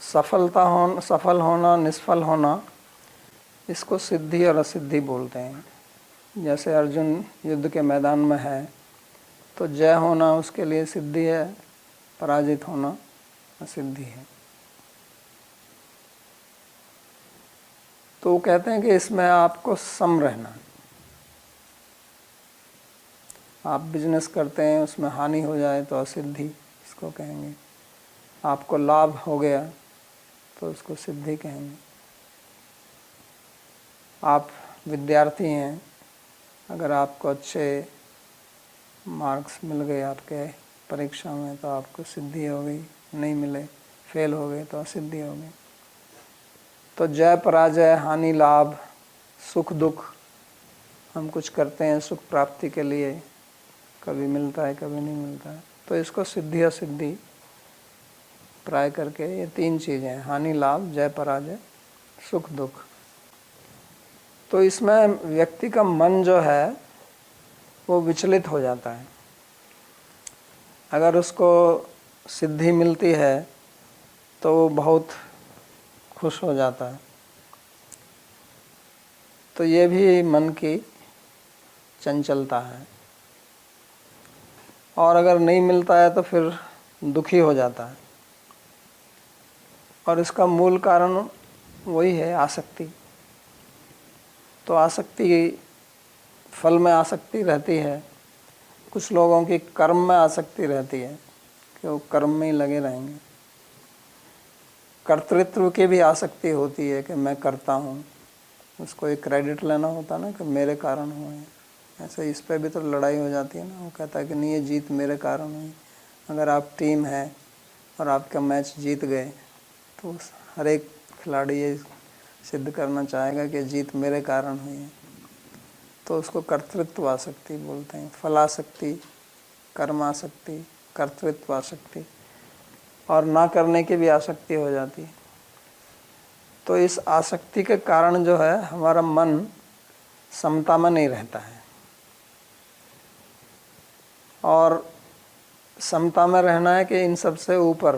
सफल होना, निष्फल होना, इसको सिद्धि और असिद्धि बोलते हैं। जैसे अर्जुन युद्ध के मैदान में है तो जय होना उसके लिए सिद्धि है, पराजित होना असिद्धि है। तो वो कहते हैं कि इसमें आपको सम रहना है। आप बिजनेस करते हैं, उसमें हानि हो जाए तो असिद्धि इसको कहेंगे। आपको लाभ हो गया तो उसको सिद्धि कहेंगे। आप विद्यार्थी हैं, अगर आपको अच्छे मार्क्स मिल गए आपके परीक्षा में तो आपको सिद्धि हो गई। नहीं मिले, फेल हो गए तो असिद्धि हो गई। तो जय पराजय, हानि लाभ, सुख दुख, हम कुछ करते हैं सुख प्राप्ति के लिए, कभी मिलता है कभी नहीं मिलता है, तो इसको सिद्धि असिद्धि प्राय करके ये तीन चीज़ें हैं, हानि लाभ, जय पराजय, सुख दुख। तो इसमें व्यक्ति का मन जो है वो विचलित हो जाता है। अगर उसको सिद्धि मिलती है तो वो बहुत खुश हो जाता है। तो ये भी मन की चंचलता है। और अगर नहीं मिलता है तो फिर दुखी हो जाता है। और इसका मूल कारण वही है, आसक्ति। तो आसक्ति, फल में आसक्ति रहती है। कुछ लोगों की कर्म में आसक्ति रहती है कि वो कर्म में ही लगे रहेंगे। कर्तृत्व की भी आसक्ति होती है कि मैं करता हूँ, उसको एक क्रेडिट लेना होता है ना कि मेरे कारण हुए। ऐसे इस पे भी तो लड़ाई हो जाती है ना। वो कहता है कि नहीं, ये जीत मेरे कारण हुई। अगर आप टीम है और आपका मैच जीत गए तो हर एक खिलाड़ी ये सिद्ध करना चाहेगा कि जीत मेरे कारण हुई है, तो उसको कर्तृत्व आसक्ति बोलते हैं। फलासक्ति, कर्मासक्ति, कर्तृत्व आसक्ति और ना करने की भी आसक्ति हो जाती है। तो इस आसक्ति के कारण जो है हमारा मन समता में नहीं रहता है, और समता में रहना है कि इन सबसे ऊपर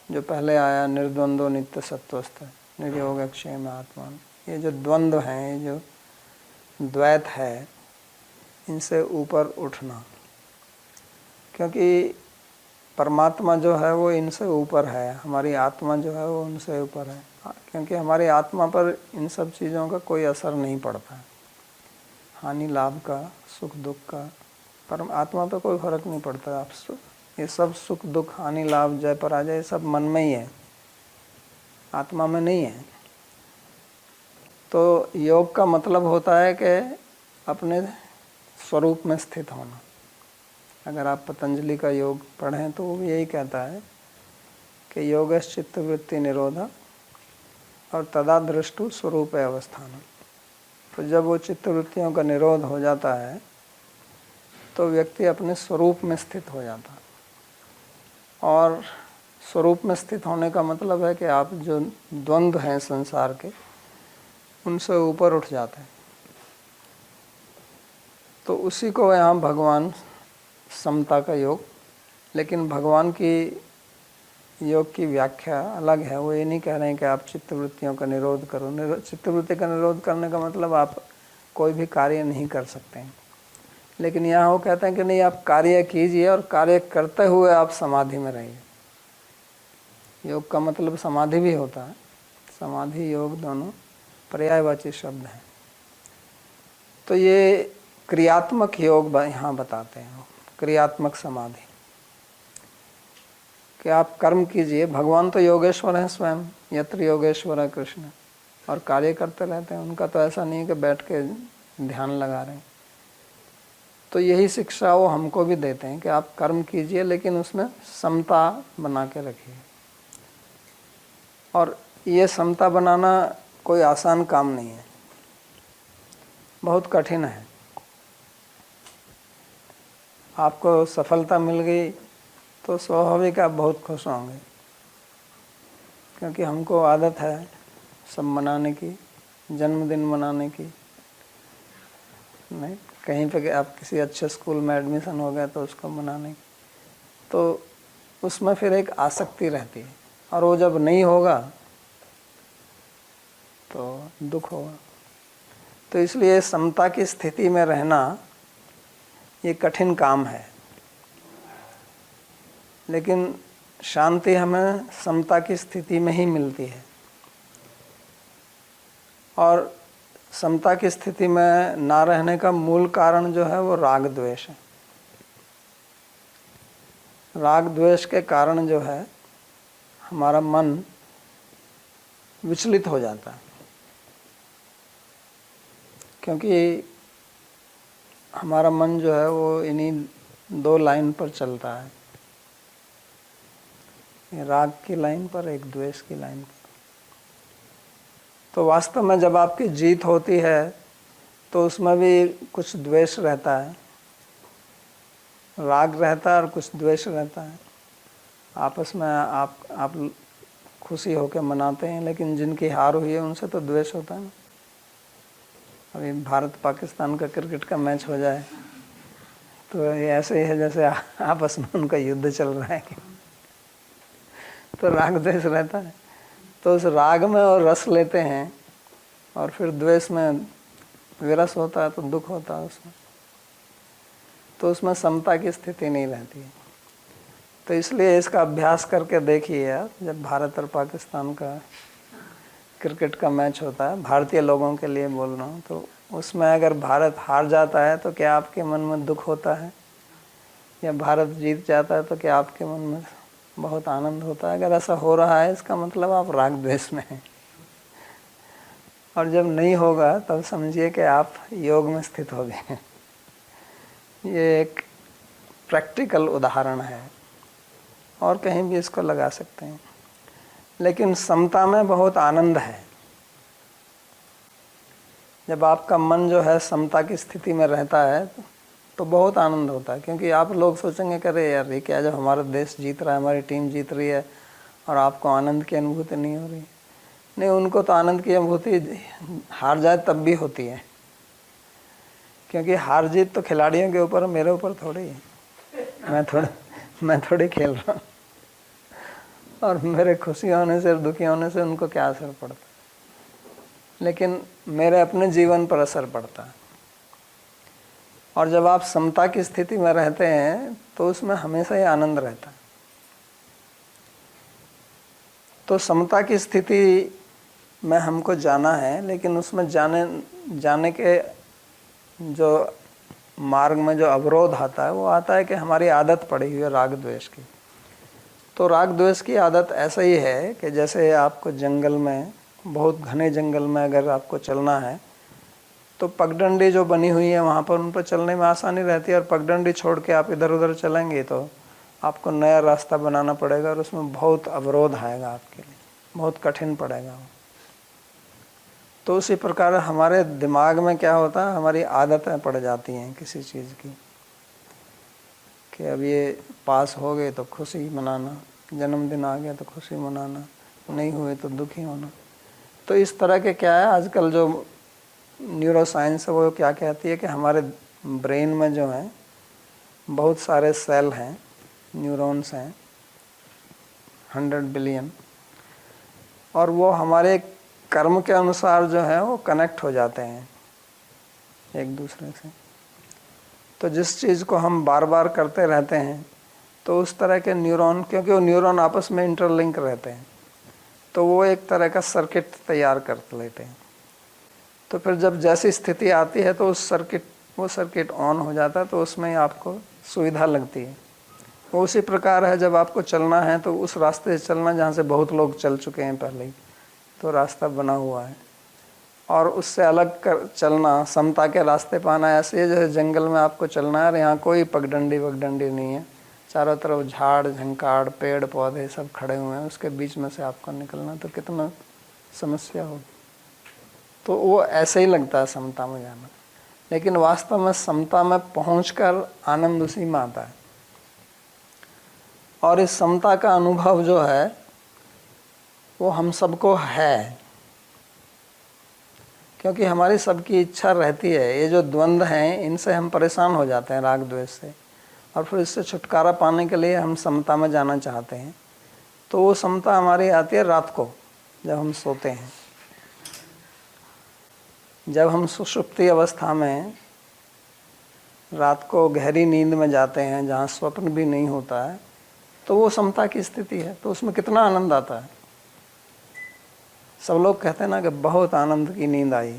जो पहले आया निर्द्वंद्व नित्य सत्वस्थ निर्योग क्षेम आत्मा, ये जो द्वंद्व हैं, ये जो द्वैत है, इनसे ऊपर उठना। क्योंकि परमात्मा जो है वो इनसे ऊपर है, हमारी आत्मा जो है वो उनसे ऊपर है। क्योंकि हमारी आत्मा पर इन सब चीज़ों का कोई असर नहीं पड़ता है, हानि लाभ का, सुख दुख का, पर आत्मा पे कोई फर्क नहीं पड़ता। आप ये सब सुख दुख हानि लाभ जय पराजय सब मन में ही है, आत्मा में नहीं है। तो योग का मतलब होता है कि अपने स्वरूप में स्थित होना। अगर आप पतंजलि का योग पढ़ें तो वो भी यही कहता है कि योगश्च चित्तवृत्ति निरोधा और तदा दृष्टु स्वरूप अवस्थान। तो जब वो चित्तवृत्तियों का निरोध हो जाता है तो व्यक्ति अपने स्वरूप में स्थित हो जाता है। और स्वरूप में स्थित होने का मतलब है कि आप जो द्वंद्व हैं संसार के, उनसे ऊपर उठ जाते हैं। तो उसी को यहाँ भगवान समता का योग, लेकिन भगवान की योग की व्याख्या अलग है। वो ये नहीं कह रहे हैं कि आप चित्तवृत्तियों का निरोध करो। चित्तवृत्ति का निरोध करने का मतलब आप कोई भी कार्य नहीं कर सकते हैं, लेकिन यहाँ वो कहते हैं कि नहीं, आप कार्य कीजिए और कार्य करते हुए आप समाधि में रहिए। योग का मतलब समाधि भी होता है, समाधि योग दोनों पर्यायवाची शब्द हैं। तो ये क्रियात्मक योग यहाँ बताते हैं, क्रियात्मक समाधि, कि आप कर्म कीजिए। भगवान तो योगेश्वर हैं स्वयं, यत्र योगेश्वर है कृष्ण, और कार्य करते रहते हैं। उनका तो ऐसा नहीं है कि बैठ के ध्यान लगा रहे हैं। तो यही शिक्षा वो हमको भी देते हैं कि आप कर्म कीजिए, लेकिन उसमें समता बना के रखिए। और ये समता बनाना कोई आसान काम नहीं है, बहुत कठिन है। आपको सफलता मिल गई तो स्वाभाविक आप बहुत खुश होंगे, क्योंकि हमको आदत है सब मनाने की, जन्मदिन मनाने की। नहीं, कहीं पे आप किसी अच्छे स्कूल में एडमिशन हो गया तो उसको मनाने की, तो उसमें फिर एक आसक्ति रहती है, और वो जब नहीं होगा तो दुख होगा। तो इसलिए समता की स्थिति में रहना ये कठिन काम है, लेकिन शांति हमें समता की स्थिति में ही मिलती है। और समता की स्थिति में ना रहने का मूल कारण जो है वो राग द्वेष है। राग द्वेष के कारण जो है हमारा मन विचलित हो जाता है, क्योंकि हमारा मन जो है वो इन्हीं दो लाइन पर चलता है, राग की लाइन पर, एक द्वेष की लाइन पर। तो वास्तव में जब आपकी जीत होती है तो उसमें भी कुछ द्वेष रहता है, राग रहता है और कुछ द्वेष रहता है। आपस में आप खुशी होकर मनाते हैं, लेकिन जिनकी हार हुई है उनसे तो द्वेष होता है। अभी भारत पाकिस्तान का क्रिकेट का मैच हो जाए तो ये ऐसे ही है जैसे आपस में उनका युद्ध चल रहा है, तो राग द्वेष रहता है। तो उस राग में और रस लेते हैं, और फिर द्वेष में विरस होता है तो दुख होता है उसमें, तो उसमें समता की स्थिति नहीं रहती है। तो इसलिए इसका अभ्यास करके देखिए आप, जब भारत और पाकिस्तान का क्रिकेट का मैच होता है, भारतीय लोगों के लिए बोल रहा हूँ, तो उसमें अगर भारत हार जाता है तो क्या आपके मन में दुख होता है, या भारत जीत जाता है तो क्या आपके मन में बहुत आनंद होता है? अगर ऐसा हो रहा है इसका मतलब आप राग द्वेष में हैं, और जब नहीं होगा तब समझिए कि आप योग में स्थित हो गए हैं। ये एक प्रैक्टिकल उदाहरण है, और कहीं भी इसको लगा सकते हैं। लेकिन समता में बहुत आनंद है। जब आपका मन जो है समता की स्थिति में रहता है तो बहुत आनंद होता है। क्योंकि आप लोग सोचेंगे कि अरे यार ये क्या, जब हमारा देश जीत रहा है, हमारी टीम जीत रही है और आपको आनंद की अनुभूति नहीं हो रही। नहीं, उनको तो आनंद की अनुभूति हार जाए तब भी होती है, क्योंकि हार जीत तो खिलाड़ियों के ऊपर, मेरे ऊपर थोड़ी है। मैं थोड़ी खेल रहा हूँ, और मेरे खुशी होने से और दुखी होने से उनको क्या असर पड़ता है, लेकिन मेरे अपने जीवन पर असर पड़ता है। और जब आप समता की स्थिति में रहते हैं तो उसमें हमेशा ही आनंद रहता है। तो समता की स्थिति में हमको जाना है, लेकिन उसमें जाने के जो मार्ग में जो अवरोध आता है वो आता है कि हमारी आदत पड़ी हुई है राग द्वेष की। तो राग द्वेष की आदत ऐसा ही है कि जैसे आपको जंगल में, बहुत घने जंगल में अगर आपको चलना है तो पगडंडी जो बनी हुई है वहाँ पर उन पर चलने में आसानी रहती है, और पगडंडी छोड़ के आप इधर उधर चलेंगे तो आपको नया रास्ता बनाना पड़ेगा और उसमें बहुत अवरोध आएगा आपके लिए, बहुत कठिन पड़ेगा वो। तो उसी प्रकार हमारे दिमाग में क्या होता है, हमारी आदतें पड़ जाती हैं किसी चीज़ की, कि अब ये पास हो गए तो खुशी मनाना, जन्मदिन आ गया तो खुशी मनाना, नहीं हुए तो दुखी होना। तो इस तरह के क्या है, आजकल जो न्यूरो साइंस है वो क्या कहती है कि हमारे ब्रेन में जो है बहुत सारे सेल हैं, न्यूरॉन्स हैं 100 बिलियन, और वो हमारे कर्म के अनुसार जो है वो कनेक्ट हो जाते हैं एक दूसरे से। तो जिस चीज़ को हम बार बार करते रहते हैं तो उस तरह के न्यूरॉन, क्योंकि वो न्यूरॉन आपस में इंटरलिंक रहते हैं, तो वो एक तरह का सर्किट तैयार कर लेते हैं। तो फिर जब जैसी स्थिति आती है तो वो सर्किट ऑन हो जाता है, तो उसमें आपको सुविधा लगती है। वो उसी प्रकार है, जब आपको चलना है तो उस रास्ते से चलना जहाँ से बहुत लोग चल चुके हैं पहले ही, तो रास्ता बना हुआ है, और उससे अलग कर चलना, समता के रास्ते पाना ऐसे जैसे जंगल में आपको चलना है और यहाँ कोई पगडंडी वगडंडी नहीं है, चारों तरफ झाड़ झंकाड़ पेड़ पौधे सब खड़े हुए हैं, उसके बीच में से आपको निकलना तो कितना समस्या होगी। तो वो ऐसे ही लगता है समता में जाना, लेकिन वास्तव में समता में पहुंचकर आनंद उसी में आता है। और इस समता का अनुभव जो है वो हम सबको है, क्योंकि हमारी सबकी इच्छा रहती है। ये जो द्वंद्व हैं इनसे हम परेशान हो जाते हैं, राग द्वेष से, और फिर इससे छुटकारा पाने के लिए हम समता में जाना चाहते हैं। तो वो समता हमारी आती है रात को, जब हम सोते हैं, जब हम सुषुप्ति अवस्था में रात को गहरी नींद में जाते हैं जहाँ स्वप्न भी नहीं होता है, तो वो समता की स्थिति है। तो उसमें कितना आनंद आता है। सब लोग कहते हैं ना कि बहुत आनंद की नींद आई,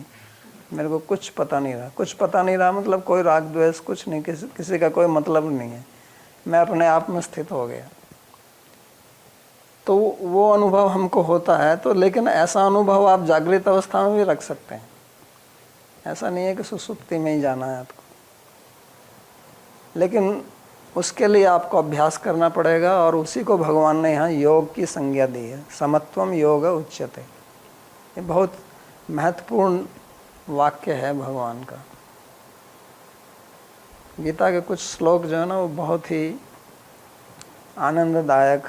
मेरे को कुछ पता नहीं रहा। कुछ पता नहीं रहा मतलब कोई राग द्वेष कुछ नहीं, किसी का कोई मतलब नहीं है, मैं अपने आप में स्थित हो गया। तो वो अनुभव हमको होता है। तो लेकिन ऐसा अनुभव आप जागृत अवस्था में भी रख सकते हैं, ऐसा नहीं है कि सुसुप्ति में ही जाना है आपको, लेकिन उसके लिए आपको अभ्यास करना पड़ेगा। और उसी को भगवान ने यहाँ योग की संज्ञा दी है, समत्वम योग उच्यते। ये बहुत महत्वपूर्ण वाक्य है भगवान का। गीता के कुछ श्लोक जो है ना वो बहुत ही आनंददायक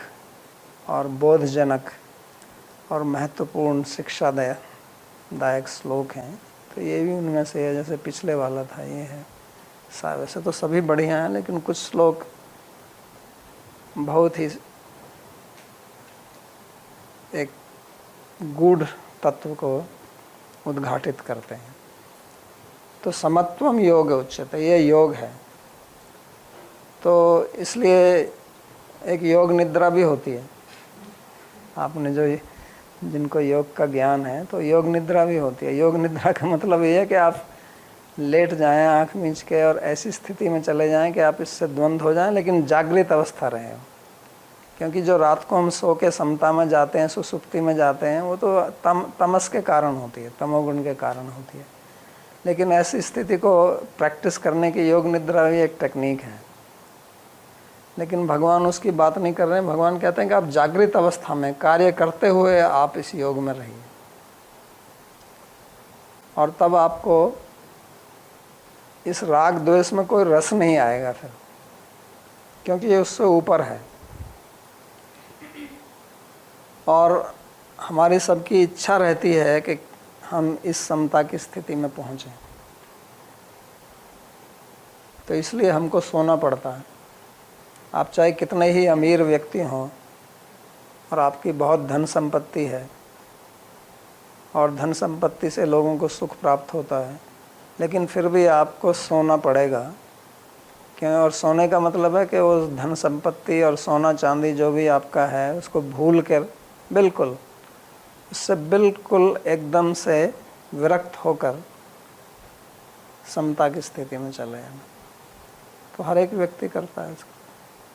और बोधजनक और महत्वपूर्ण शिक्षादायक श्लोक हैं। तो ये भी उनमें से है, जैसे पिछले वाला था ये है। वैसे तो सभी बढ़िया हैं, लेकिन कुछ श्लोक बहुत ही एक गूढ़ तत्व को उद्घाटित करते हैं। तो समत्वम योग उच्यते, ये योग है। तो इसलिए एक योग निद्रा भी होती है। आपने जो जिनको योग का ज्ञान है, तो योग निद्रा भी होती है। योग निद्रा का मतलब ये है कि आप लेट जाएं आँख मीच के और ऐसी स्थिति में चले जाएं कि आप इससे द्वंद्व हो जाएं, लेकिन जागृत अवस्था रहे हो। क्योंकि जो रात को हम सो के समता में जाते हैं, सुसुप्ति में जाते हैं, वो तो तमस के कारण होती है, तमोगुण के कारण होती है। लेकिन ऐसी स्थिति को प्रैक्टिस करने की योग निद्रा भी एक टेक्निक है। लेकिन भगवान उसकी बात नहीं कर रहे हैं। भगवान कहते हैं कि आप जागृत अवस्था में कार्य करते हुए आप इस योग में रहिए, और तब आपको इस राग द्वेष में कोई रस नहीं आएगा फिर, क्योंकि ये उससे ऊपर है। और हमारी सबकी इच्छा रहती है कि हम इस समता की स्थिति में पहुंचें, तो इसलिए हमको सोना पड़ता है। आप चाहे कितने ही अमीर व्यक्ति हों और आपकी बहुत धन संपत्ति है, और धन संपत्ति से लोगों को सुख प्राप्त होता है, लेकिन फिर भी आपको सोना पड़ेगा। क्यों? और सोने का मतलब है कि वो धन संपत्ति और सोना चांदी जो भी आपका है उसको भूल कर, बिल्कुल उससे बिल्कुल एकदम से विरक्त होकर समता की स्थिति में चले जाना। तो हर एक व्यक्ति करता है इसको,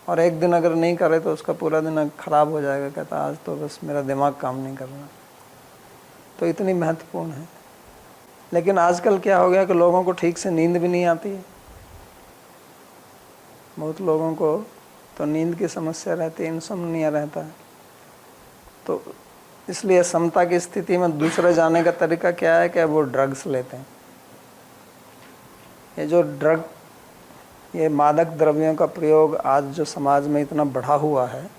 और एक दिन अगर नहीं करे तो उसका पूरा दिन खराब हो जाएगा। कहता आज तो बस मेरा दिमाग काम नहीं कर रहा। तो इतनी महत्वपूर्ण है। लेकिन आजकल क्या हो गया कि लोगों को ठीक से नींद भी नहीं आती है। बहुत लोगों को तो नींद की समस्या रहती है, इंसोम्निया रहता है। तो इसलिए समता की स्थिति में दूसरे जाने का तरीका क्या है कि वो ड्रग्स लेते हैं। ये जो ड्रग, ये मादक द्रव्यों का प्रयोग आज जो समाज में इतना बढ़ा हुआ है,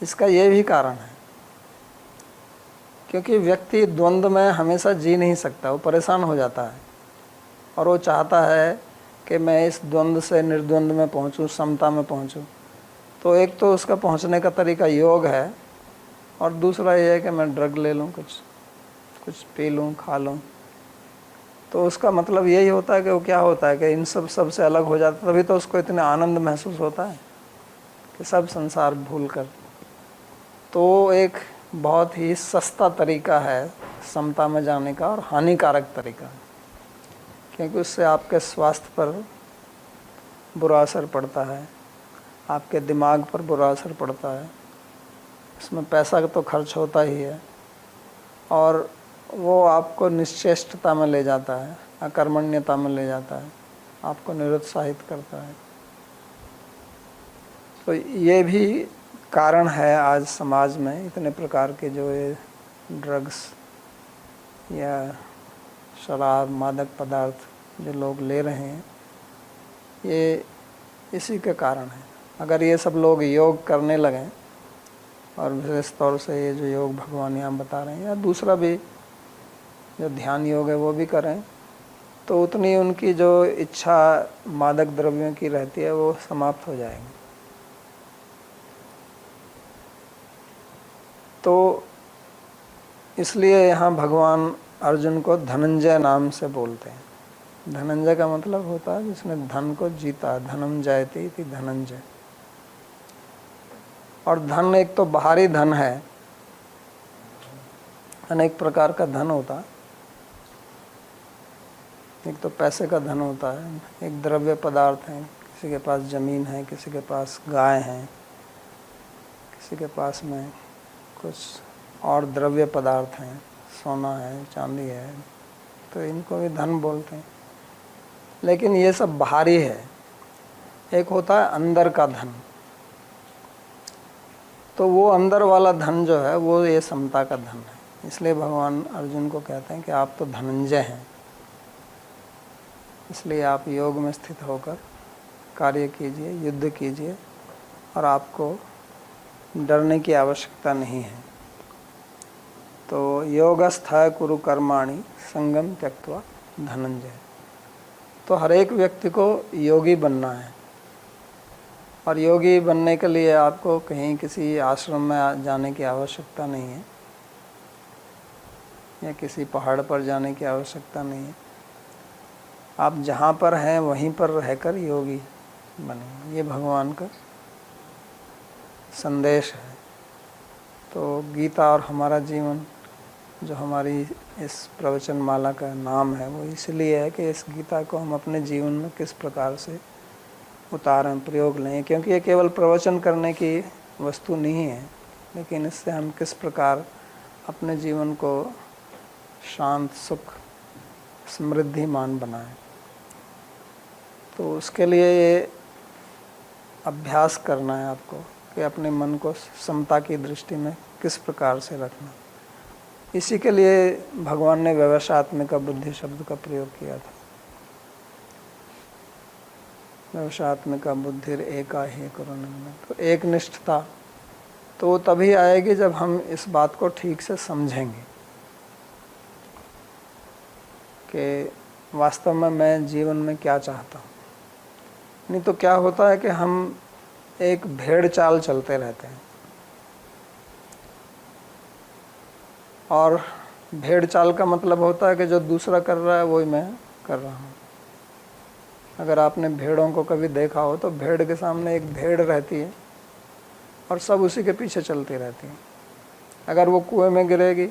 इसका ये भी कारण है। क्योंकि व्यक्ति द्वंद्व में हमेशा जी नहीं सकता, वो परेशान हो जाता है, और वो चाहता है कि मैं इस द्वंद्व से निर्द्वंद्व में पहुंचूं, समता में पहुंचूं। तो एक तो उसका पहुंचने का तरीका योग है, और दूसरा ये है कि मैं ड्रग ले लूं, कुछ पी लूं, खा लूं। तो उसका मतलब यही होता है कि वो क्या होता है कि इन सब से अलग हो जाता है। तभी तो उसको इतना आनंद महसूस होता है कि सब संसार भूल कर। तो एक बहुत ही सस्ता तरीका है समता में जाने का, और हानिकारक तरीका है, क्योंकि उससे आपके स्वास्थ्य पर बुरा असर पड़ता है, आपके दिमाग पर बुरा असर पड़ता है। इसमें पैसा तो खर्च होता ही है, और वो आपको निश्चेष्टता में ले जाता है, अकर्मण्यता में ले जाता है, आपको निरुत्साहित करता है। तो ये भी कारण है आज समाज में इतने प्रकार के जो ये ड्रग्स या शराब, मादक पदार्थ जो लोग ले रहे हैं, ये इसी के कारण है। अगर ये सब लोग योग करने लगें, और विशेष तौर से ये जो योग भगवान यहाँ बता रहे हैं, या दूसरा भी जो ध्यान योग है वो भी करें, तो उतनी उनकी जो इच्छा मादक द्रव्यों की रहती है वो समाप्त हो जाएगी। तो इसलिए यहाँ भगवान अर्जुन को धनंजय नाम से बोलते हैं। धनंजय का मतलब होता है जिसने धन को जीता, धनम जयते इति धनंजय। और धन एक तो बाहरी धन है, अनेक प्रकार का धन होता है। एक तो पैसे का धन होता है, एक द्रव्य पदार्थ है, किसी के पास ज़मीन है, किसी के पास गाय है, किसी के पास में कुछ और द्रव्य पदार्थ हैं, सोना है, चांदी है, तो इनको भी धन बोलते हैं। लेकिन ये सब बाहरी है। एक होता है अंदर का धन। तो वो अंदर वाला धन जो है वो ये समता का धन है। इसलिए भगवान अर्जुन को कहते हैं कि आप तो धनंजय हैं, इसलिए आप योग में स्थित होकर कार्य कीजिए, युद्ध कीजिए, और आपको डरने की आवश्यकता नहीं है। तो योगस्थ कुरु कर्माणि संगम त्यक्त्वा धनंजय। तो हर एक व्यक्ति को योगी बनना है, और योगी बनने के लिए आपको कहीं किसी आश्रम में जाने की आवश्यकता नहीं है, या किसी पहाड़ पर जाने की आवश्यकता नहीं है। आप जहाँ पर हैं वहीं पर रहकर योगी बने। ये भगवान का संदेश है। तो गीता और हमारा जीवन, जो हमारी इस प्रवचन माला का नाम है, वो इसलिए है कि इस गीता को हम अपने जीवन में किस प्रकार से उतारें, प्रयोग लें। क्योंकि ये केवल प्रवचन करने की वस्तु नहीं है, लेकिन इससे हम किस प्रकार अपने जीवन को शांत, सुख, समृद्धिमान बनाएं। तो उसके लिए ये अभ्यास करना है आपको कि अपने मन को समता की दृष्टि में किस प्रकार से रखना। इसी के लिए भगवान ने व्यवसायत्मिका बुद्धि शब्द का प्रयोग किया था। व्यवसायत्मिका बुद्धि एका ही करुण, तो एक निष्ठता तो तभी आएगी जब हम इस बात को ठीक से समझेंगे कि वास्तव में मैं जीवन में क्या चाहता हूँ। नहीं तो क्या होता है कि हम एक भेड़ चाल चलते रहते हैं, और भेड़ चाल का मतलब होता है कि जो दूसरा कर रहा है वही मैं कर रहा हूँ। अगर आपने भेड़ों को कभी देखा हो तो भेड़ के सामने एक भेड़ रहती है और सब उसी के पीछे चलती रहती है। अगर वो कुएं में गिरेगी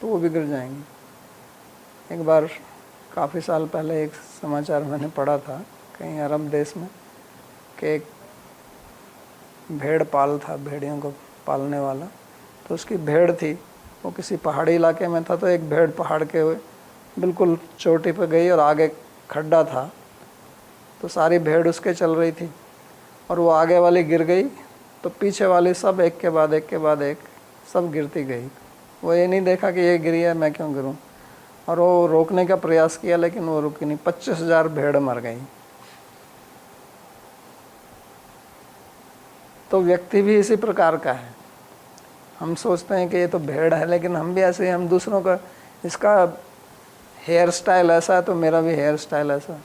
तो वो भी गिर जाएंगी। एक बार काफ़ी साल पहले एक समाचार मैंने पढ़ा था कहीं अरब देश में कि एक भेड़ पाल था, भेड़ियों को पालने वाला। तो उसकी भेड़ थी, वो किसी पहाड़ी इलाके में था, तो एक भेड़ पहाड़ के बिल्कुल चोटी पर गई और आगे खड्डा था, तो सारी भेड़ उसके चल रही थी और वो आगे वाली गिर गई तो पीछे वाली सब एक के बाद एक सब गिरती गई। वो ये नहीं देखा कि ये गिरी है, मैं क्यों गिरूं, और वो रोकने का प्रयास किया लेकिन वो रुकी नहीं। 25,000 भेड़ मर गई। तो व्यक्ति भी इसी प्रकार का है। हम सोचते हैं कि ये तो भेड़ है, लेकिन हम भी ऐसे ही, हम दूसरों का, इसका हेयर स्टाइल ऐसा है तो मेरा भी हेयर स्टाइल ऐसा,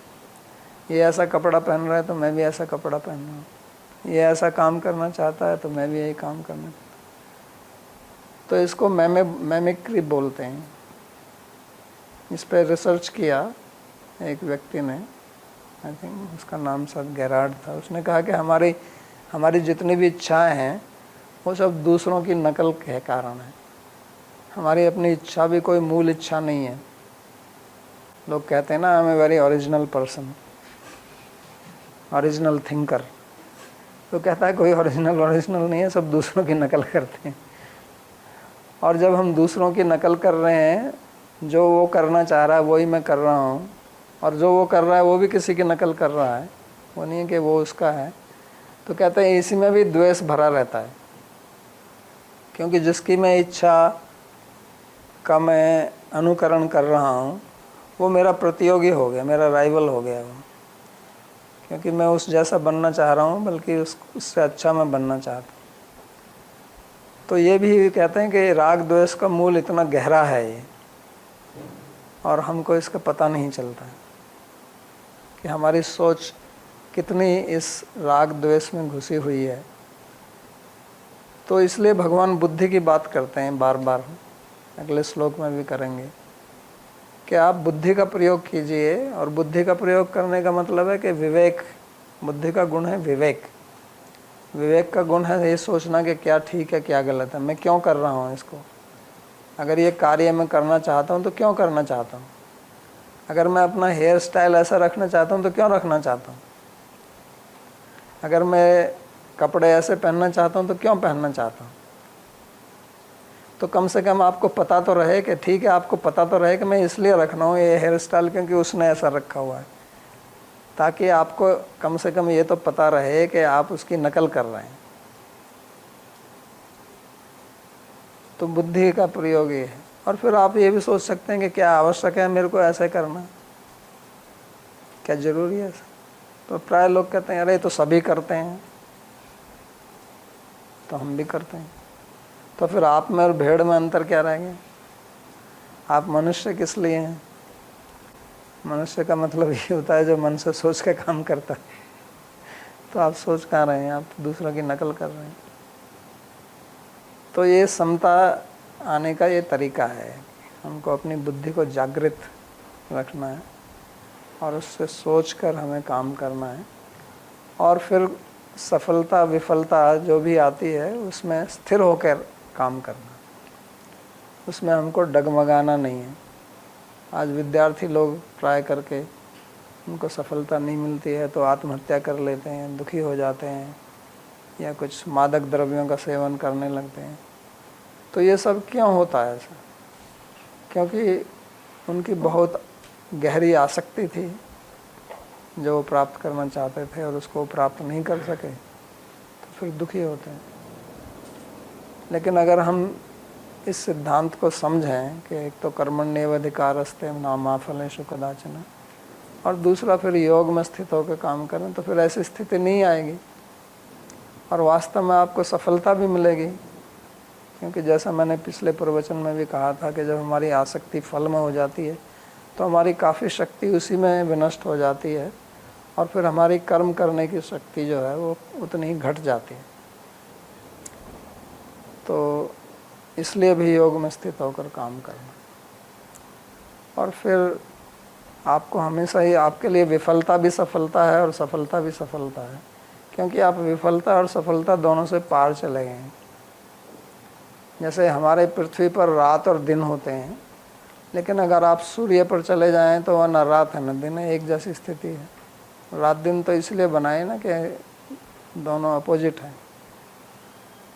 ये ऐसा कपड़ा पहन रहा है तो मैं भी ऐसा कपड़ा पहन रहा हूँ, ये ऐसा काम करना चाहता है तो मैं भी यही काम करना चाहता हूँ। तो इसको मैमिक्री बोलते हैं। इस पर रिसर्च किया एक व्यक्ति ने, आई थिंक उसका नाम शायद गेरार्ड था। उसने कहा कि हमारी जितनी भी इच्छाएं हैं वो सब दूसरों की नकल के कारण है। हमारी अपनी इच्छा भी कोई मूल इच्छा नहीं है। लोग कहते हैं ना, I am a very original person, original thinker. तो कहता है कोई ओरिजिनल नहीं है, सब दूसरों की नकल करते हैं। और जब हम दूसरों की नकल कर रहे हैं, जो वो करना चाह रहा है वही मैं कर रहा हूँ, और जो वो कर रहा है वो भी किसी की नकल कर रहा है, वो नहीं है कि वो उसका है, तो कहते हैं इसी में भी द्वेष भरा रहता है। क्योंकि जिसकी मैं इच्छा का मैं अनुकरण कर रहा हूँ वो मेरा प्रतियोगी हो गया, मेरा राइवल हो गया वो, क्योंकि मैं उस जैसा बनना चाह रहा हूँ, बल्कि उससे अच्छा मैं बनना चाहता हूँ। तो ये भी कहते हैं कि राग द्वेष का मूल इतना गहरा है ये, और हमको इसका पता नहीं चलता है कि हमारी सोच कितनी इस राग द्वेष में घुसी हुई है। तो इसलिए भगवान बुद्धि की बात करते हैं बार बार, अगले श्लोक में भी करेंगे कि आप बुद्धि का प्रयोग कीजिए। और बुद्धि का प्रयोग करने का मतलब है कि विवेक, बुद्धि का गुण है विवेक। विवेक का गुण है ये सोचना कि क्या ठीक है क्या गलत है, मैं क्यों कर रहा हूँ इसको। अगर ये कार्य मैं करना चाहता हूँ तो क्यों करना चाहता हूँ। अगर मैं अपना हेयर स्टाइल ऐसा रखना चाहता हूँ तो क्यों रखना चाहता हूँ। अगर मैं कपड़े ऐसे पहनना चाहता हूँ तो क्यों पहनना चाहता हूँ। तो कम से कम आपको पता तो रहे कि ठीक है, आपको पता तो रहे कि मैं इसलिए रख रहा हूँ ये हेयर स्टाइल क्योंकि उसने ऐसा रखा हुआ है, ताकि आपको कम से कम ये तो पता रहे कि आप उसकी नकल कर रहे हैं। तो बुद्धि का प्रयोग ये है। और फिर आप ये भी सोच सकते हैं कि क्या आवश्यक है मेरे को ऐसे करना, क्या जरूरी है ऐसा। तो प्राय लोग कहते हैं अरे तो सभी करते हैं, तो हम भी करते हैं। तो फिर आप में और भेड़ में अंतर क्या रह गया। आप मनुष्य किस लिए हैं। मनुष्य का मतलब ये होता है जो मन से सोच के काम करता है। तो आप सोच कहाँ रहे हैं, आप दूसरों की नकल कर रहे हैं। तो ये समता आने का ये तरीका है, हमको अपनी बुद्धि को जागृत रखना है और उससे सोच कर हमें काम करना है। और फिर सफलता विफलता जो भी आती है उसमें स्थिर होकर काम करना, उसमें हमको डगमगाना नहीं है। आज विद्यार्थी लोग प्राय करके उनको सफलता नहीं मिलती है तो आत्महत्या कर लेते हैं, दुखी हो जाते हैं, या कुछ मादक द्रव्यों का सेवन करने लगते हैं। तो ये सब क्यों होता है ऐसा, क्योंकि उनकी बहुत गहरी आसक्ति थी जो वो प्राप्त करना चाहते थे और उसको प्राप्त नहीं कर सके, फिर दुखी होते हैं। लेकिन अगर हम इस सिद्धांत को समझें कि एक तो कर्मण्येवाधिकारस्ते मा फलेषु कदाचन, और दूसरा फिर योग में स्थित होकर काम करें, तो फिर ऐसी स्थिति नहीं आएगी और वास्तव में आपको सफलता भी मिलेगी। क्योंकि जैसा मैंने पिछले प्रवचन में भी कहा था कि जब हमारी आसक्ति फल में हो जाती है तो हमारी काफ़ी शक्ति उसी में विनष्ट हो जाती है और फिर हमारी कर्म करने की शक्ति जो है वो उतनी ही घट जाती है। तो इसलिए भी योग में स्थित होकर काम करना। और फिर आपको हमेशा ही, आपके लिए विफलता भी सफलता है और सफलता भी सफलता है, क्योंकि आप विफलता और सफलता दोनों से पार चले गए हैं। जैसे हमारे पृथ्वी पर रात और दिन होते हैं, लेकिन अगर आप सूर्य पर चले जाएं तो वह न रात है न दिन है, एक जैसी स्थिति है। रात दिन तो इसलिए बनाए ना कि दोनों अपोजिट हैं।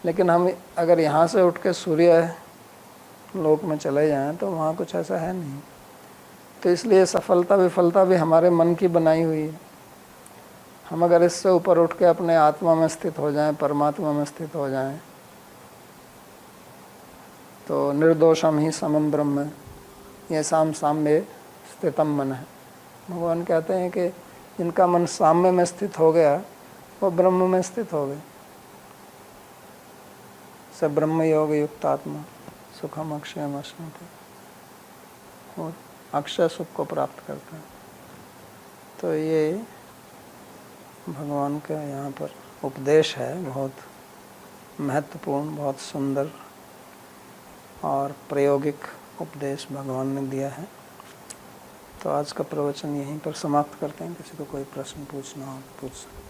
लेकिन हम अगर यहाँ से उठ के सूर्य लोक में चले जाएं तो वहाँ कुछ ऐसा है नहीं। तो इसलिए सफलता विफलता भी हमारे मन की बनाई हुई है। हम अगर इससे ऊपर उठ के अपने आत्मा में स्थित हो जाएं, परमात्मा में स्थित हो जाएं, तो निर्दोषम ही समम ब्रह्म ये साम्य स्थितम मन है। भगवान कहते हैं कि जिनका मन साम्य में स्थित हो गया वो ब्रह्म में स्थित हो गए। स ब्रह्म योग युक्त आत्मा सुखम अक्षयम अश्नुते, वो अक्षय सुख को प्राप्त करता है। तो ये भगवान का यहाँ पर उपदेश है, बहुत महत्वपूर्ण, बहुत सुंदर और प्रायोगिक उपदेश भगवान ने दिया है। तो आज का प्रवचन यहीं पर समाप्त करते हैं। किसी को कोई प्रश्न पूछना हो पूछ सकते हैं।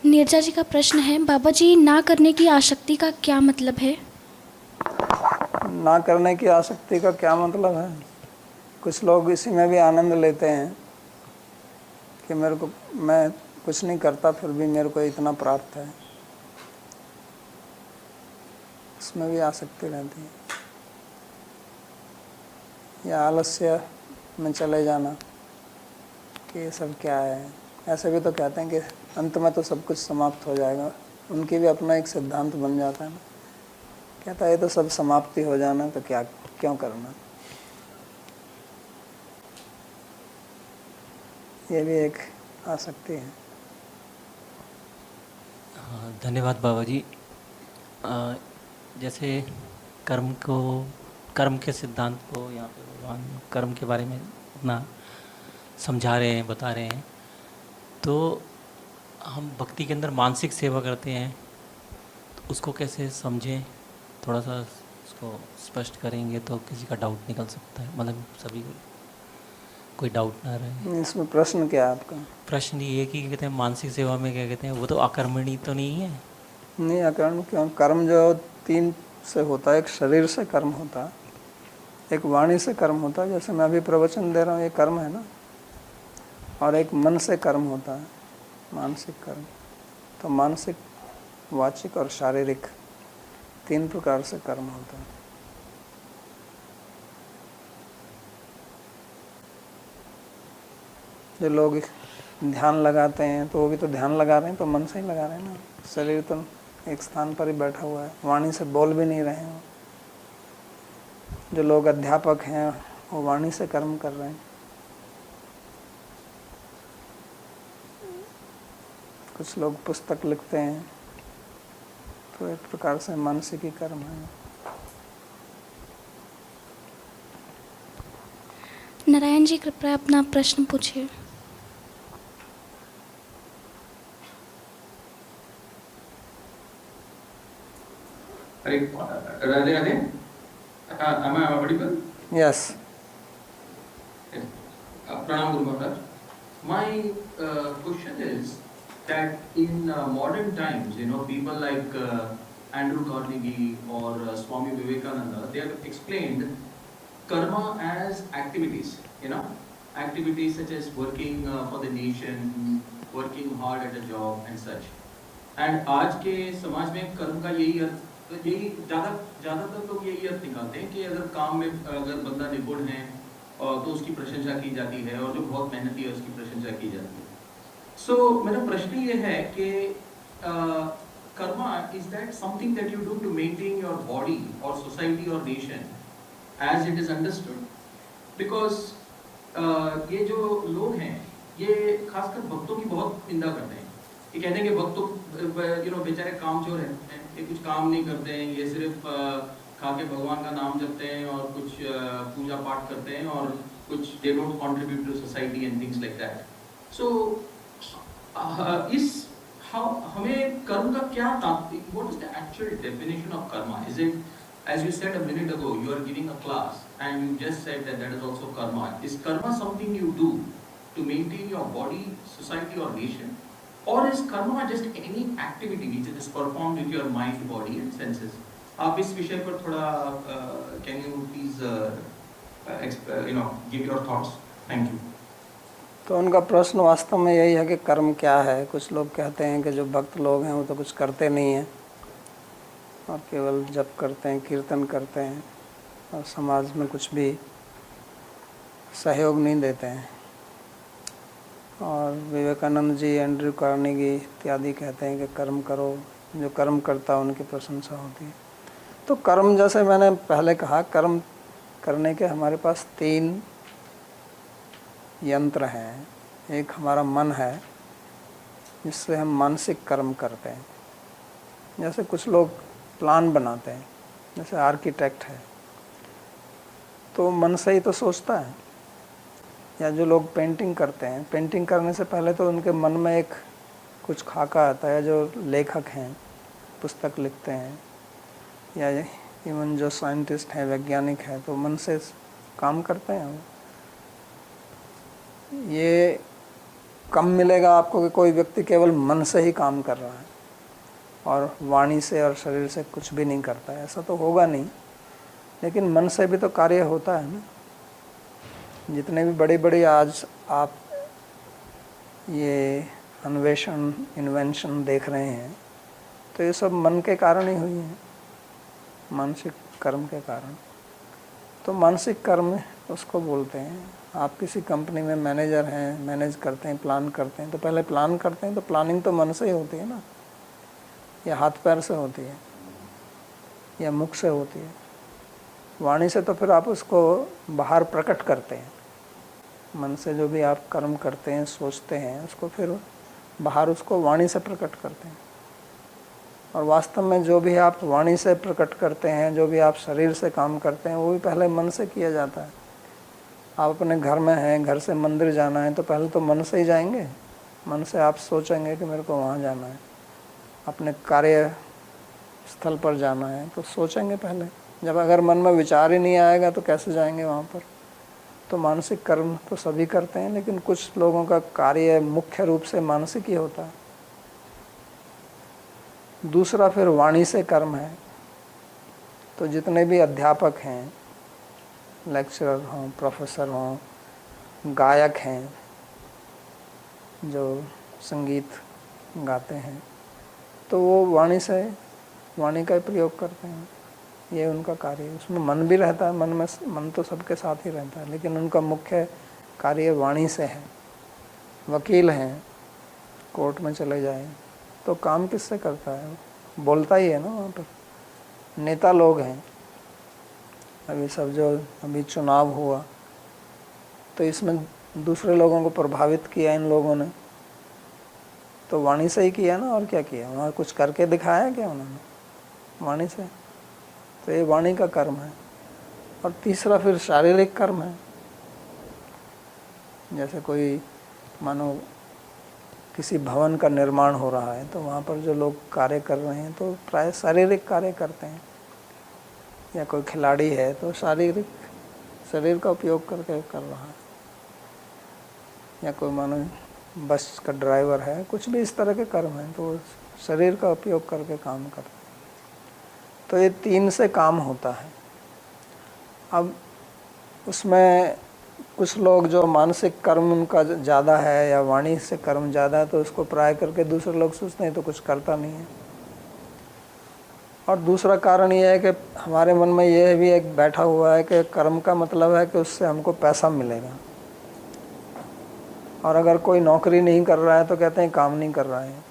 नीरजा जी का प्रश्न है, बाबा जी ना करने की आसक्ति का क्या मतलब है? ना करने की आसक्ति का क्या मतलब है? कुछ लोग इसी में भी आनंद लेते हैं कि मैं कुछ नहीं करता फिर भी मेरे को इतना प्राप्त है, इसमें भी आसक्ति रहती है। या आलस्य में चले जाना कि ये सब क्या है। ऐसे भी तो कहते हैं कि अंत में तो सब कुछ समाप्त हो जाएगा। उनकी भी अपना एक सिद्धांत बन जाता है ना, कहता है ये तो सब समाप्ति हो जाना तो क्या क्यों करना। ये भी एक आसक्ति है। धन्यवाद बाबा जी। जैसे कर्म के सिद्धांत को यहाँ पे भगवान कर्म के बारे में अपना समझा रहे हैं, बता रहे हैं। तो हम भक्ति के अंदर मानसिक सेवा करते हैं, तो उसको कैसे समझें? थोड़ा सा उसको स्पष्ट करेंगे तो किसी का डाउट निकल सकता है, मतलब सभी को कोई डाउट ना रहे। इसमें प्रश्न क्या है आपका? प्रश्न ये कि कहते हैं मानसिक सेवा में क्या कहते हैं, वो तो अकर्मणी तो नहीं है? नहीं, अकर्म क्यों? कर्म जो 3 से होता है। एक शरीर से कर्म होता है, एक वाणी से कर्म होता है, जैसे मैं अभी प्रवचन दे रहा हूँ ये कर्म है ना, और एक मन से कर्म होता है, मानसिक कर्म। तो मानसिक, वाचिक और शारीरिक 3 प्रकार से कर्म होता है। जो लोग ध्यान लगाते हैं तो वो भी तो ध्यान लगा रहे हैं, तो मन से ही लगा रहे हैं ना। शरीर तो एक स्थान पर ही बैठा हुआ है, वाणी से बोल भी नहीं रहे हैं। जो लोग अध्यापक हैं वो वाणी से कर्म कर रहे हैं। कुछ लोग पुस्तक लिखते हैं, तो एक प्रकार से मानसिक ही कर्म है। नारायण जी कृपया अपना प्रश्न पूछिए। Radhe Radhe. Am I audible? Yes. Yes. Pranam Guru Maharaj. My question is, that in modern times, people like Andrew Carnegie or Swami Vivekananda, they have explained karma as activities, activities such as working for the nation, working hard at a job and such. And आज के समाज में कर्म का यही ज़्यादातर लोग यही अर्थ निकालते हैं कि अगर काम में अगर बंदा निपुण है तो उसकी प्रशंसा की जाती है, और जो बहुत मेहनती है उसकी प्रशंसा की जाती है. सो मेरा प्रश्न ये है कि karma is that something that you do to maintain your body और सोसाइटी और nation as it is understood, because ये जो लोग हैं ये खासकर भक्तों की बहुत निंदा करते हैं. ये कहते हैं कि भक्त तो बेचारे कामचोर हैं, ये कुछ काम नहीं करते हैं, ये सिर्फ खा के भगवान का नाम जपते हैं और कुछ पूजा पाठ करते हैं और कुछ they don't contribute to society and things like that. So हमें कर्म का क्या तात्पर्य, what is the actual definition of karma? Is it, as you said a minute ago, you are giving a class and you just said that is also karma. Is karma something you do to maintain your body, society or nation? Or is karma just any activity which is performed with your mind, body and senses? आप इस विषय पर थोड़ा can you please give your thoughts? Thank you. तो उनका प्रश्न वास्तव में यही है कि कर्म क्या है. कुछ लोग कहते हैं कि जो भक्त लोग हैं वो तो कुछ करते नहीं हैं और केवल जप करते हैं, कीर्तन करते हैं और समाज में कुछ भी सहयोग नहीं देते हैं. और विवेकानंद जी, एंड्रयू कार्नेगी इत्यादि कहते हैं कि कर्म करो, जो कर्म करता है उनकी प्रशंसा होती है. तो कर्म, जैसे मैंने पहले कहा, कर्म करने के हमारे पास 3 यंत्र हैं. एक हमारा मन है जिससे हम मानसिक कर्म करते हैं. जैसे कुछ लोग प्लान बनाते हैं, जैसे आर्किटेक्ट है तो मन से ही तो सोचता है. या जो लोग पेंटिंग करते हैं, पेंटिंग करने से पहले तो उनके मन में एक कुछ खाका आता है. जो लेखक हैं, पुस्तक लिखते हैं, या इवन जो साइंटिस्ट हैं, वैज्ञानिक हैं, तो मन से काम करते हैं. ये कम मिलेगा आपको कि कोई व्यक्ति केवल मन से ही काम कर रहा है और वाणी से और शरीर से कुछ भी नहीं करता है. ऐसा तो होगा नहीं, लेकिन मन से भी तो कार्य होता है ना. जितने भी बड़ी बड़ी आज आप ये अन्वेषण, इन्वेंशन देख रहे हैं, तो ये सब मन के कारण ही हुई हैं, मानसिक कर्म के कारण. तो मानसिक कर्म उसको बोलते हैं. आप किसी कंपनी में मैनेजर हैं, मैनेज करते हैं, प्लान करते हैं, तो पहले प्लान करते हैं, तो प्लानिंग तो मन से ही होती है ना, या हाथ पैर से होती है, या मुख से होती है. वाणी से तो फिर आप उसको बाहर प्रकट करते हैं. मन से जो भी आप कर्म करते हैं, सोचते हैं, उसको फिर बाहर उसको वाणी से प्रकट करते हैं. और वास्तव में जो भी आप वाणी से प्रकट करते हैं, जो भी आप शरीर से काम करते हैं, वो भी पहले मन से किया जाता है. आप अपने घर में हैं, घर से मंदिर जाना है तो पहले तो मन से ही जाएंगे. मन से आप सोचेंगे कि मेरे को वहाँ जाना है. अपने कार्य स्थल पर जाना है तो सोचेंगे पहले. जब अगर मन में विचार ही नहीं आएगा तो कैसे जाएंगे वहाँ पर. तो मानसिक कर्म तो सभी करते हैं, लेकिन कुछ लोगों का कार्य मुख्य रूप से मानसिक ही होता है. दूसरा फिर वाणी से कर्म है. तो जितने भी अध्यापक हैं, लेक्चरर हों, प्रोफेसर हों, गायक हैं, जो संगीत गाते हैं, तो वो वाणी से, वाणी का प्रयोग करते हैं. ये उनका कार्य है. उसमें मन भी रहता है, मन तो सबके साथ ही रहता है, लेकिन उनका मुख्य कार्य वाणी से है. वकील हैं, कोर्ट में चले जाए तो काम किससे करता है? बोलता ही है ना वहाँ पर. नेता लोग हैं, अभी सब जो अभी चुनाव हुआ तो इसमें दूसरे लोगों को प्रभावित किया इन लोगों ने, तो वाणी से ही किया ना. और क्या किया? वहाँ कुछ करके दिखाया क्या उन्होंने? वाणी से. तो ये वाणी का कर्म है. और तीसरा फिर शारीरिक कर्म है. जैसे कोई मानो किसी भवन का निर्माण हो रहा है तो वहाँ पर जो लोग कार्य कर रहे हैं तो प्राय शारीरिक कार्य करते हैं. या कोई खिलाड़ी है तो शारीरिक, शरीर का उपयोग करके कर रहा है. या कोई मानो बस का ड्राइवर है, कुछ भी इस तरह के कर्म हैं, तो वो शरीर का उपयोग करके काम करते हैं। तो ये 3 से काम होता है। अब उसमें कुछ लोग जो मानसिक कर्म उनका ज़्यादा है या वाणी से कर्म ज़्यादा है, तो उसको प्राय करके दूसरे लोग सोचते हैं तो कुछ करता नहीं है। और दूसरा कारण ये है कि हमारे मन में ये भी एक बैठा हुआ है कि कर्म का मतलब है कि उससे हमको पैसा मिलेगा, और अगर कोई नौकरी नहीं कर रहा है तो कहते हैं काम नहीं कर रहा है।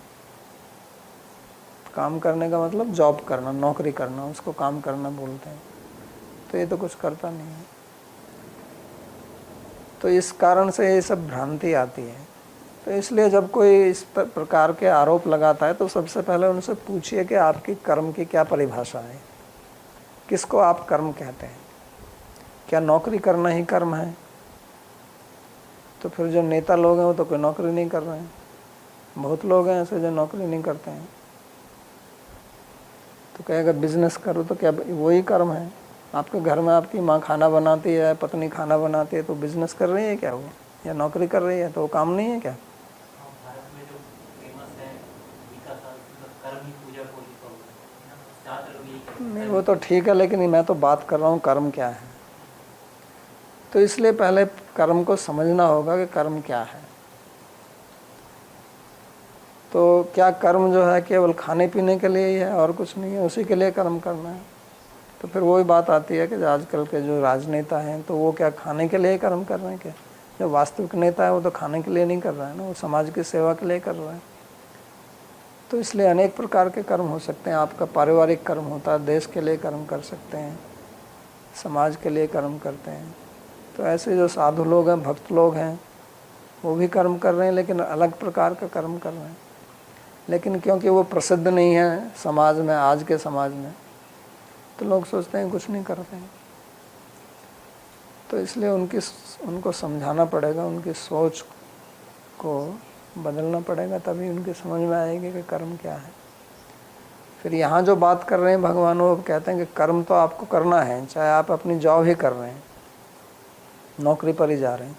काम करने का मतलब जॉब करना, नौकरी करना, उसको काम करना बोलते हैं। तो ये तो कुछ करता नहीं है। तो इस कारण से ये सब भ्रांति आती है। तो इसलिए जब कोई इस प्रकार के आरोप लगाता है तो सबसे पहले उनसे पूछिए कि आपकी कर्म की क्या परिभाषा है, किसको आप कर्म कहते हैं। क्या नौकरी करना ही कर्म है? तो फिर जो नेता लोग हैं वो तो कोई नौकरी नहीं कर रहे हैं। बहुत लोग हैं ऐसे जो नौकरी नहीं करते हैं। तो कहेगा बिजनेस करो, तो क्या वही कर्म है? आपके घर में आपकी माँ खाना बनाती है, पत्नी खाना बनाती है, तो बिजनेस कर रही है क्या वो, या नौकरी कर रही है? तो वो काम नहीं है क्या? भारत में जो फेमस है गीता शास्त्र, कर्म ही पूजा को लिखा हुआ है, ज़्यादातर लोग यही कहते हैं। नहीं, वो तो ठीक है, लेकिन मैं तो बात कर रहा हूँ कर्म क्या है। तो इसलिए पहले कर्म को समझना होगा कि कर्म क्या है। तो क्या कर्म जो है केवल खाने पीने के लिए ही है और कुछ नहीं है, उसी के लिए कर्म करना है? तो फिर वही बात आती है कि आजकल के जो राजनेता हैं तो वो क्या खाने के लिए कर्म कर रहे हैं क्या? जो वास्तविक नेता है वो तो खाने के लिए नहीं कर रहा है ना, वो समाज की सेवा के लिए कर रहा है। तो इसलिए अनेक प्रकार के कर्म हो सकते हैं। आपका पारिवारिक कर्म होता है, देश के लिए कर्म कर सकते हैं, समाज के लिए कर्म करते हैं। तो ऐसे जो साधु लोग हैं, भक्त लोग हैं, वो भी कर्म कर रहे हैं, लेकिन अलग प्रकार का कर्म कर रहे हैं। लेकिन क्योंकि वो प्रसिद्ध नहीं है समाज में, आज के समाज में, तो लोग सोचते हैं कुछ नहीं करते हैं। तो इसलिए उनको समझाना पड़ेगा, उनकी सोच को बदलना पड़ेगा, तभी उनकी समझ में आएगी कि कर्म क्या है। फिर यहाँ जो बात कर रहे हैं भगवान, वो कहते हैं कि कर्म तो आपको करना है, चाहे आप अपनी जॉब ही कर रहे हैं, नौकरी पर ही जा रहे हैं,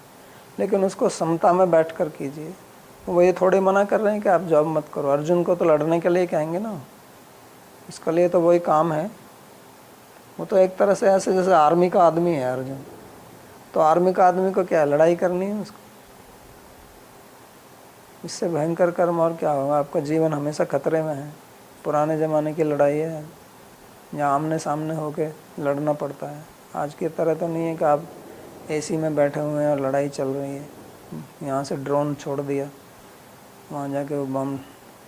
लेकिन उसको समता में बैठ कर कीजिए। वो ये थोड़े मना कर रहे हैं कि आप जॉब मत करो। अर्जुन को तो लड़ने के लिए कहेंगे ना, इसके लिए तो वही काम है। वो तो एक तरह से ऐसे जैसे आर्मी का आदमी है अर्जुन। तो आर्मी का आदमी को क्या लड़ाई करनी है उसको? इससे भयंकर कर्म और क्या होगा? आपका जीवन हमेशा खतरे में है। पुराने ज़माने की लड़ाई है, जहाँ आमने सामने होके लड़ना पड़ता है। आज की तरह तो नहीं है कि आप एसी में बैठे हुए हैं और लड़ाई चल रही है। यहाँ से ड्रोन छोड़ दिया, वहाँ जाके वो बम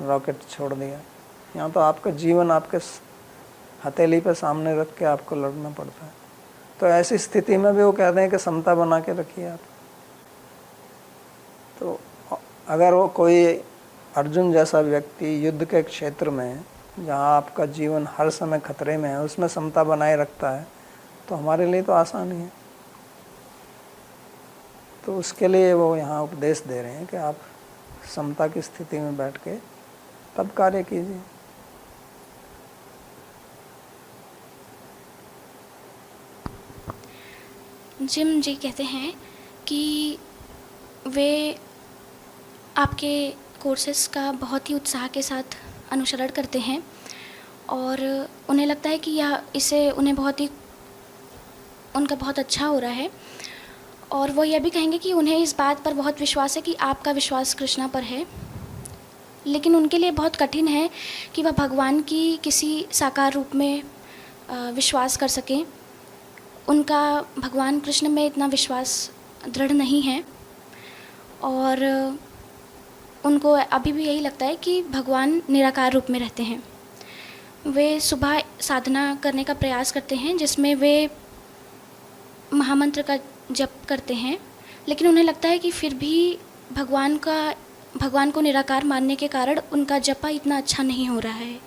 रॉकेट छोड़ दिया। यहाँ तो आपका जीवन आपके हथेली पे सामने रख के आपको लड़ना पड़ता है। तो ऐसी स्थिति में भी वो कहते हैं कि समता बना के रखिए आप। तो अगर वो कोई अर्जुन जैसा व्यक्ति युद्ध के क्षेत्र में, जहाँ आपका जीवन हर समय खतरे में है, उसमें समता बनाए रखता है, तो हमारे लिए तो आसान ही है। तो उसके लिए वो यहाँ उपदेश दे रहे हैं कि आप समता की स्थिति में बैठ के तब कार्य कीजिए। जिम जी कहते हैं कि वे आपके कोर्सेस का बहुत ही उत्साह के साथ अनुसरण करते हैं और उन्हें लगता है कि यह इससे उन्हें उनका बहुत अच्छा हो रहा है। और वो यह भी कहेंगे कि उन्हें इस बात पर बहुत विश्वास है कि आपका विश्वास कृष्णा पर है, लेकिन उनके लिए बहुत कठिन है कि वह भगवान की किसी साकार रूप में विश्वास कर सकें। उनका भगवान कृष्ण में इतना विश्वास दृढ़ नहीं है और उनको अभी भी यही लगता है कि भगवान निराकार रूप में रहते हैं। वे सुबह साधना करने का प्रयास करते हैं जिसमें वे महामंत्र का जप करते हैं, लेकिन उन्हें लगता है कि फिर भी भगवान को निराकार मानने के कारण उनका जपा इतना अच्छा नहीं हो रहा है।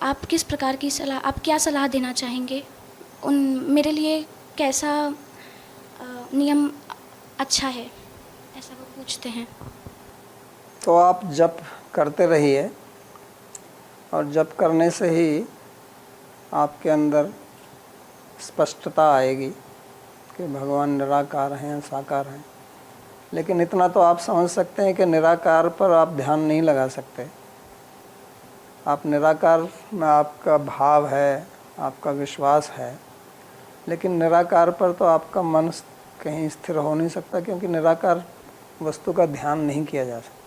आप किस प्रकार की आप क्या सलाह देना चाहेंगे? मेरे लिए कैसा नियम अच्छा है, ऐसा वो पूछते हैं। तो आप जप करते रहिए और जप करने से ही आपके अंदर स्पष्टता आएगी कि भगवान निराकार हैं, साकार हैं। लेकिन इतना तो आप समझ सकते हैं कि निराकार पर आप ध्यान नहीं लगा सकते। आप निराकार में आपका भाव है, आपका विश्वास है, लेकिन निराकार पर तो आपका मन कहीं स्थिर हो नहीं सकता, क्योंकि निराकार वस्तु का ध्यान नहीं किया जा सकता।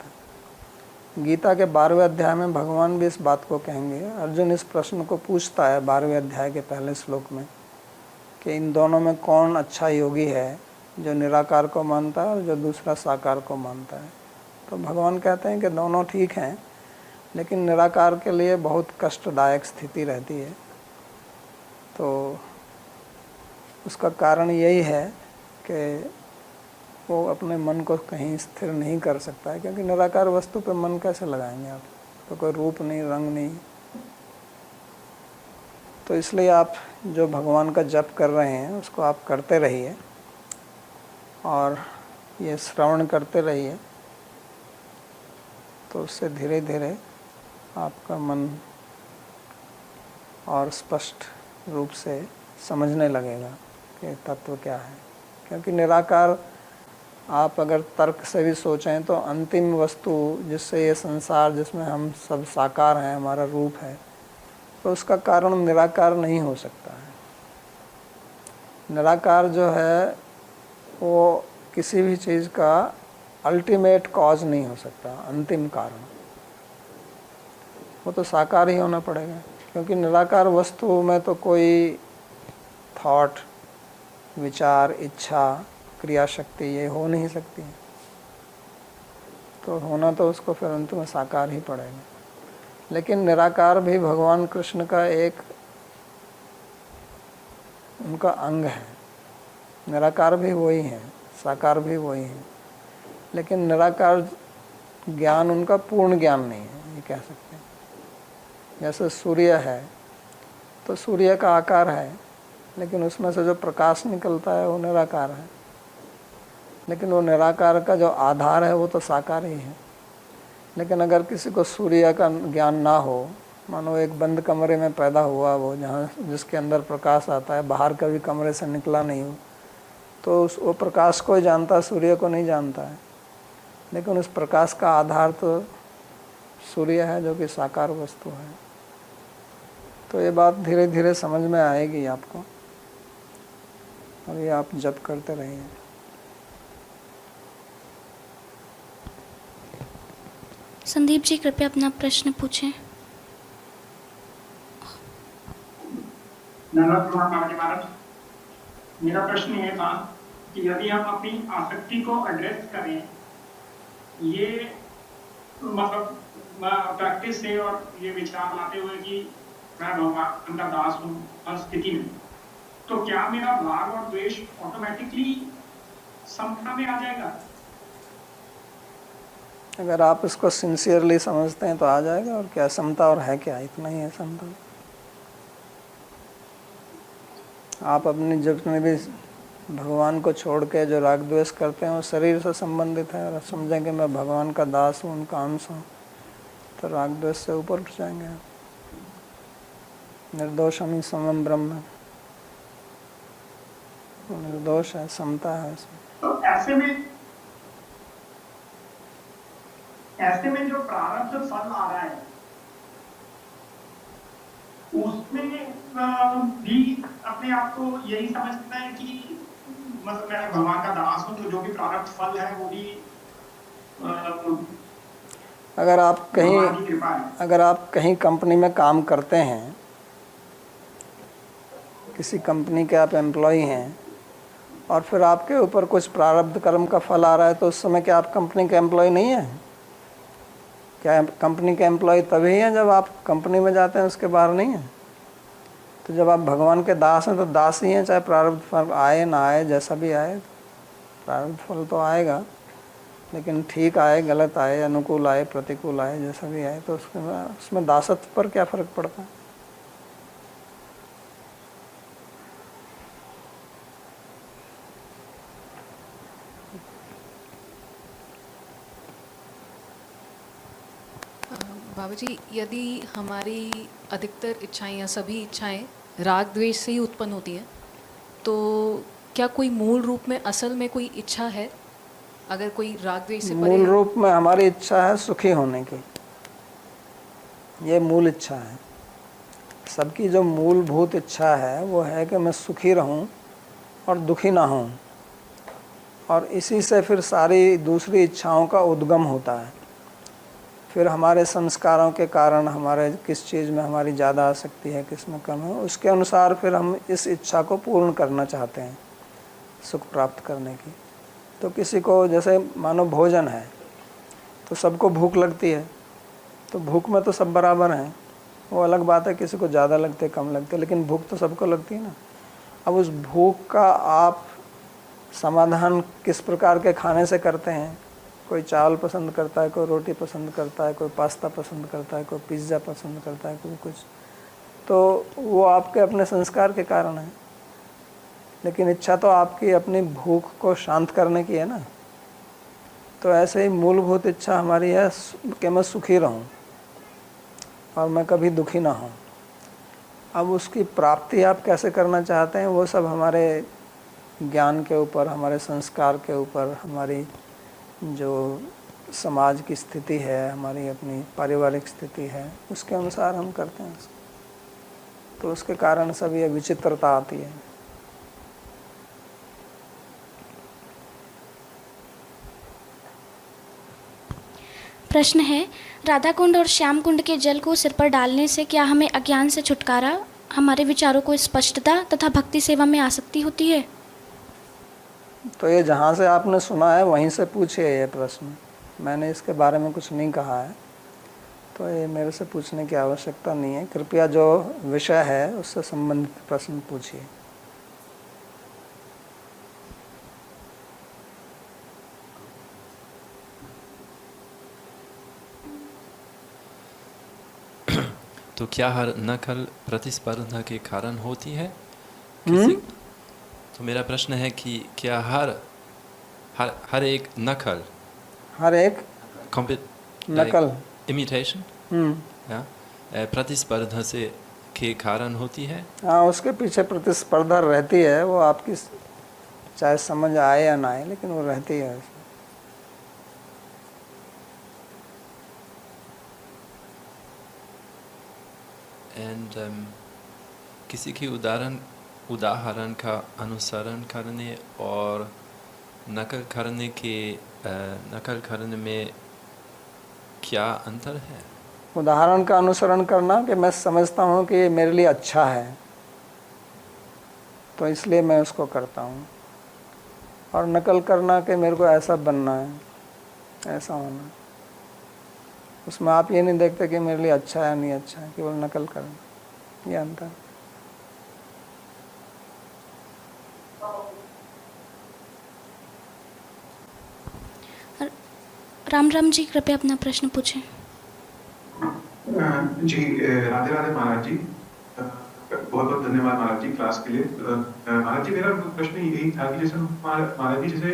गीता के 12वें अध्याय में भगवान भी इस बात को कहेंगे। अर्जुन इस प्रश्न को पूछता है 12वें अध्याय के पहले श्लोक में कि इन दोनों में कौन अच्छा योगी है, जो निराकार को मानता है और जो दूसरा साकार को मानता है। तो भगवान कहते हैं कि दोनों ठीक हैं, लेकिन निराकार के लिए बहुत कष्टदायक स्थिति रहती है। तो उसका कारण यही है कि वो अपने मन को कहीं स्थिर नहीं कर सकता है, क्योंकि निराकार वस्तु पे मन कैसे लगाएंगे आप? तो कोई रूप नहीं, रंग नहीं। तो इसलिए आप जो भगवान का जप कर रहे हैं उसको आप करते रहिए और ये श्रवण करते रहिए, तो उससे धीरे धीरे आपका मन और स्पष्ट रूप से समझने लगेगा कि तत्व क्या है। क्योंकि निराकार आप अगर तर्क से भी सोचें तो अंतिम वस्तु जिससे ये संसार, जिसमें हम सब साकार हैं, हमारा रूप है, तो उसका कारण निराकार नहीं हो सकता है। निराकार जो है वो किसी भी चीज़ का अल्टीमेट कॉज नहीं हो सकता, अंतिम कारण। वो तो साकार ही होना पड़ेगा, क्योंकि निराकार वस्तु में तो कोई थॉट, विचार, इच्छा, क्रिया शक्ति ये हो नहीं सकती। तो होना तो उसको फिर अंत में साकार ही पड़ेगा। लेकिन निराकार भी भगवान कृष्ण का एक उनका अंग है। निराकार भी वही है, साकार भी वही है, लेकिन निराकार ज्ञान उनका पूर्ण ज्ञान नहीं है, ये कह सकते हैं। जैसे सूर्य है तो सूर्य का आकार है, लेकिन उसमें से जो प्रकाश निकलता है वो निराकार है। लेकिन वो निराकार का जो आधार है वो तो साकार ही है। लेकिन अगर किसी को सूर्य का ज्ञान ना हो, मानो एक बंद कमरे में पैदा हुआ वो, जहाँ जिसके अंदर प्रकाश आता है, बाहर कभी कमरे से निकला नहीं हो, तो वो प्रकाश को ही जानता, सूर्य को नहीं जानता है। लेकिन उस प्रकाश का आधार तो सूर्य है, जो कि साकार वस्तु है। तो ये बात धीरे धीरे समझ में आएगी आपको। अभी आप जप करते रहिए। संदीप जी कृपया अपना प्रश्न पूछें। महाराज, मेरा प्रश्न ये था कि यदि हम अपनी आसक्ति को एड्रेस करें, ये मतलब प्रैक्टिस से और ये विचार लाते हुए कि मैं भगवान का दास हूँ हर स्थिति में, तो क्या मेरा राग और द्वेष ऑटोमेटिकली समता में आ जाएगा? अगर आप इसको सिंसियरली समझते हैं तो आ जाएगा। और क्या समता और है क्या? इतना ही है समता। आप अपने जितने भी भगवान को छोड़ के जो राग द्वेष करते हैं वो शरीर से संबंधित है। और समझें कि मैं भगवान का दास हूँ, उनका अंश हूँ, तो राग द्वेष से ऊपर उठ जाएंगे आप। निर्दोषम समम ब्रह्म, निर्दोष है, समता है उसमें। तो ऐसे में जो प्रारब्ध फल आ रहा है उसमें भी अपने आप को यही समझना है कि मतलब मैं भगवान का दास हूँ, तो जो भी प्रारब्ध फल है वो भी अगर आप कहीं कंपनी में काम करते हैं, किसी कंपनी के आप एम्प्लॉय हैं, और फिर आपके ऊपर कुछ प्रारब्ध कर्म का फल आ रहा है, तो उस समय क्या आप कंपनी के एम्प्लॉय नहीं हैं? क्या कंपनी के एम्प्लॉय तभी हैं जब आप कंपनी में जाते हैं, उसके बाहर नहीं हैं? तो जब आप भगवान के दास हैं तो दास ही हैं, चाहे प्रारब्ध फल आए ना आए, जैसा भी आए। प्रारब्ध फल तो आएगा, लेकिन ठीक आए, गलत आए, अनुकूल आए, प्रतिकूल आए, जैसा भी आए, तो उसमें दासत्व पर क्या फ़र्क पड़ता है? बाबा जी, यदि हमारी अधिकतर इच्छाएं या सभी इच्छाएं राग द्वेष से ही उत्पन्न होती हैं, तो क्या कोई मूल रूप में असल में कोई इच्छा है? अगर कोई राग द्वेष से मूल परे, रूप में हमारी इच्छा है सुखी होने की, ये मूल इच्छा है। सबकी जो मूलभूत इच्छा है वो है कि मैं सुखी रहूं और दुखी ना हूं, और इसी से फिर सारी दूसरी इच्छाओं का उद्गम होता है। फिर हमारे संस्कारों के कारण हमारे किस चीज़ में हमारी ज़्यादा आसक्ति है, किस में कम है, उसके अनुसार फिर हम इस इच्छा को पूर्ण करना चाहते हैं, सुख प्राप्त करने की। तो किसी को जैसे मानो भोजन है तो सबको भूख लगती है, तो भूख में तो सब बराबर हैं, वो अलग बात है किसी को ज़्यादा लगते कम लगते, लेकिन भूख तो सबको लगती है ना। अब उस भूख का आप समाधान किस प्रकार के खाने से करते हैं? कोई चावल पसंद करता है, कोई रोटी पसंद करता है, कोई पास्ता पसंद करता है, कोई पिज़्ज़ा पसंद करता है, कोई कुछ, तो वो आपके अपने संस्कार के कारण है। लेकिन इच्छा तो आपकी अपनी भूख को शांत करने की है ना। तो ऐसे ही मूलभूत इच्छा हमारी है कि मैं सुखी रहूं और मैं कभी दुखी ना हूं। अब उसकी प्राप्ति आप कैसे करना चाहते हैं, वो सब हमारे ज्ञान के ऊपर, हमारे संस्कार के ऊपर, हमारी जो समाज की स्थिति है, हमारी अपनी पारिवारिक स्थिति है, उसके अनुसार हम करते हैं। तो उसके कारण सब ये विचित्रता आती है। प्रश्न है, राधा कुंड और श्याम कुंड के जल को सिर पर डालने से क्या हमें अज्ञान से छुटकारा, हमारे विचारों को स्पष्टता तथा भक्ति सेवा में आसक्ति होती है? तो ये जहाँ से आपने सुना है वहीं से पूछिए ये प्रश्न, मैंने इसके बारे में कुछ नहीं कहा है, तो ये मेरे से पूछने की आवश्यकता नहीं है। कृपया जो विषय है उससे संबंधित प्रश्न पूछिए। तो क्या हर नकल प्रतिस्पर्धा के कारण होती है? किसी तो मेरा प्रश्न है कि क्या हर एक नकल, हर एक नकल, इमिटेशन प्रतिस्पर्धा से के कारण होती है? हाँ, उसके पीछे प्रतिस्पर्धा रहती है, वो आपकी चाहे समझ आए या ना आए, लेकिन वो रहती है। एंड किसी की उदाहरण का अनुसरण करने और नकल करने में क्या अंतर है? उदाहरण का अनुसरण करना कि मैं समझता हूँ कि ये मेरे लिए अच्छा है तो इसलिए मैं उसको करता हूँ, और नकल करना कि मेरे को ऐसा बनना है, ऐसा होना। उसमें आप ये नहीं देखते कि मेरे लिए अच्छा है या नहीं अच्छा है, केवल नकल करना, ये अंतर। राम राम जी, कृपया अपना प्रश्न पूछें। जी राधे राधे महाराज जी, बहुत बहुत धन्यवाद महाराज जी क्लास के लिए। महाराज जी, मेरा प्रश्न यही था कि जैसे महाराज जी जैसे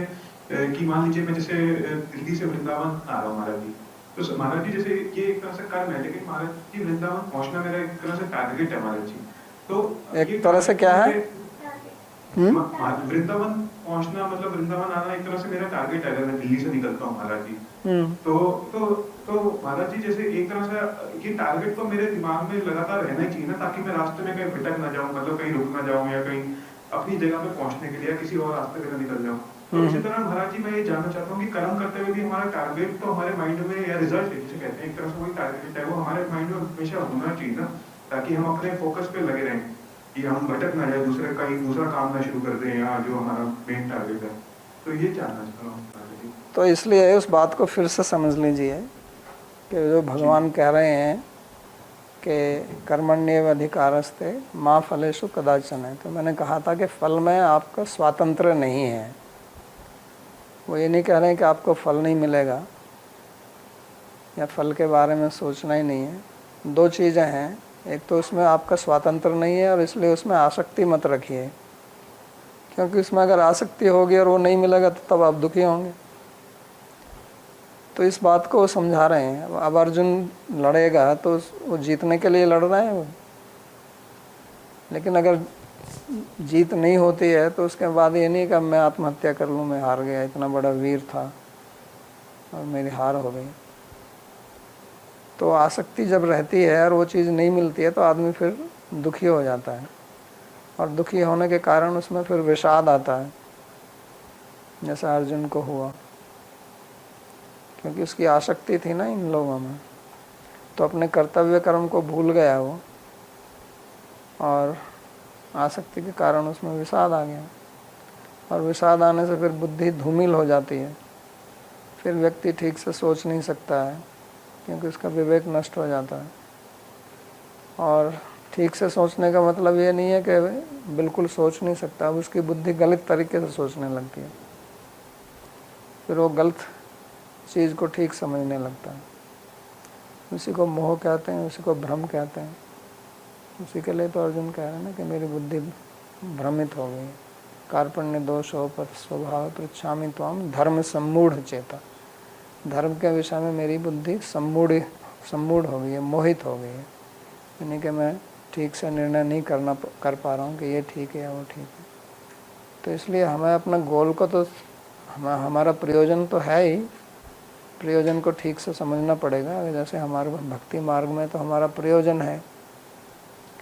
कि मान लीजिए मैं जैसे दिल्ली से वृंदावन आ रहा हूँ महाराज जी, तो महाराज जी जैसे ये एक तरह से कर्म है, लेकिन महाराज जी वृंदावन पहुंचना मेरा एक तरह से टारगेट है महाराज जी। तो एक तरह से क्या है? वृंदावन पहुंचना मतलब वृंदावन आना एक तरह से मेरा टारगेट है अगर मैं दिल्ली से निकलता हूँ महाराज जी। तो महाराज जी जैसे एक तरह से ये टारगेट तो मेरे दिमाग में लगातार रहना ही चाहिए ना, ताकि मैं रास्ते में कहीं भटक ना जाऊं, मतलब कहीं रुक ना जाऊं या कहीं अपनी जगह पे पहुंचने के लिए किसी और रास्ते पे निकल जाऊं। तो इसी तरह महाराज जी मैं ये जानना चाहता हूँ कि कर्म करते हुए भी हमारा टारगेट तो हमारे माइंड में, या रिजल्ट जिसे कहते हैं एक तरह से वही टारगेट है, वो हमारे माइंड में हमेशा होना चाहिए ना, ताकि हम अपने फोकस पे लगे रहें कि हम भटक ना जाए, कहीं दूसरा काम ना शुरू कर दें, या जो हमारा मेन टारगेट है। तो ये जानना चाहता हूँ। तो इसलिए उस बात को फिर से समझ लीजिए कि जो भगवान कह रहे हैं कि कर्मण्येव अधिकारस्ते माँ फलेषु कदाचन है, तो मैंने कहा था कि फल में आपका स्वातंत्र नहीं है। वो ये नहीं कह रहे हैं कि आपको फल नहीं मिलेगा या फल के बारे में सोचना ही नहीं है। दो चीज़ें हैं, एक तो उसमें आपका स्वातंत्र नहीं है और इसलिए उसमें आसक्ति मत रखिए, क्योंकि उसमें अगर आसक्ति होगी और वो नहीं मिलेगा तो तब आप दुखी होंगे। तो इस बात को समझा रहे हैं। अब अर्जुन लड़ेगा तो वो जीतने के लिए लड़ रहे हैं वो, लेकिन अगर जीत नहीं होती है तो उसके बाद ये नहीं कि अब मैं आत्महत्या कर लूँ, मैं हार गया, इतना बड़ा वीर था और मेरी हार हो गई। तो आसक्ति जब रहती है और वो चीज़ नहीं मिलती है तो आदमी फिर दुखी हो जाता है, और दुखी होने के कारण उसमें फिर विषाद आता है, जैसा अर्जुन को हुआ, क्योंकि उसकी आसक्ति थी ना इन लोगों में। तो अपने कर्तव्य कर्म को भूल गया वो, और आसक्ति के कारण उसमें विषाद आ गया, और विषाद आने से फिर बुद्धि धूमिल हो जाती है, फिर व्यक्ति ठीक से सोच नहीं सकता है क्योंकि उसका विवेक नष्ट हो जाता है। और ठीक से सोचने का मतलब ये नहीं है कि बिल्कुल सोच नहीं सकता, अब उसकी बुद्धि गलत तरीके से सोचने लगती है, फिर वो गलत चीज़ को ठीक समझने लगता है। उसी को मोह कहते हैं, उसी को भ्रम कहते हैं। उसी के लिए तो अर्जुन कह रहे हैं ना कि मेरी बुद्धि भ्रमित हो गई। कार्पण्य दोषो पर स्वभाव पृच्छामि त्वाम धर्म सम्मूढ़ चेता। धर्म के विषय में मेरी बुद्धि सम्मूढ़ हो गई है, मोहित हो गई है, यानी कि मैं ठीक से निर्णय नहीं कर पा रहा हूँ कि ये ठीक है या वो ठीक है। तो इसलिए हमें अपना गोल को तो हमारा प्रयोजन तो है ही, प्रयोजन को ठीक से समझना पड़ेगा। जैसे हमारे भक्ति मार्ग में तो हमारा प्रयोजन है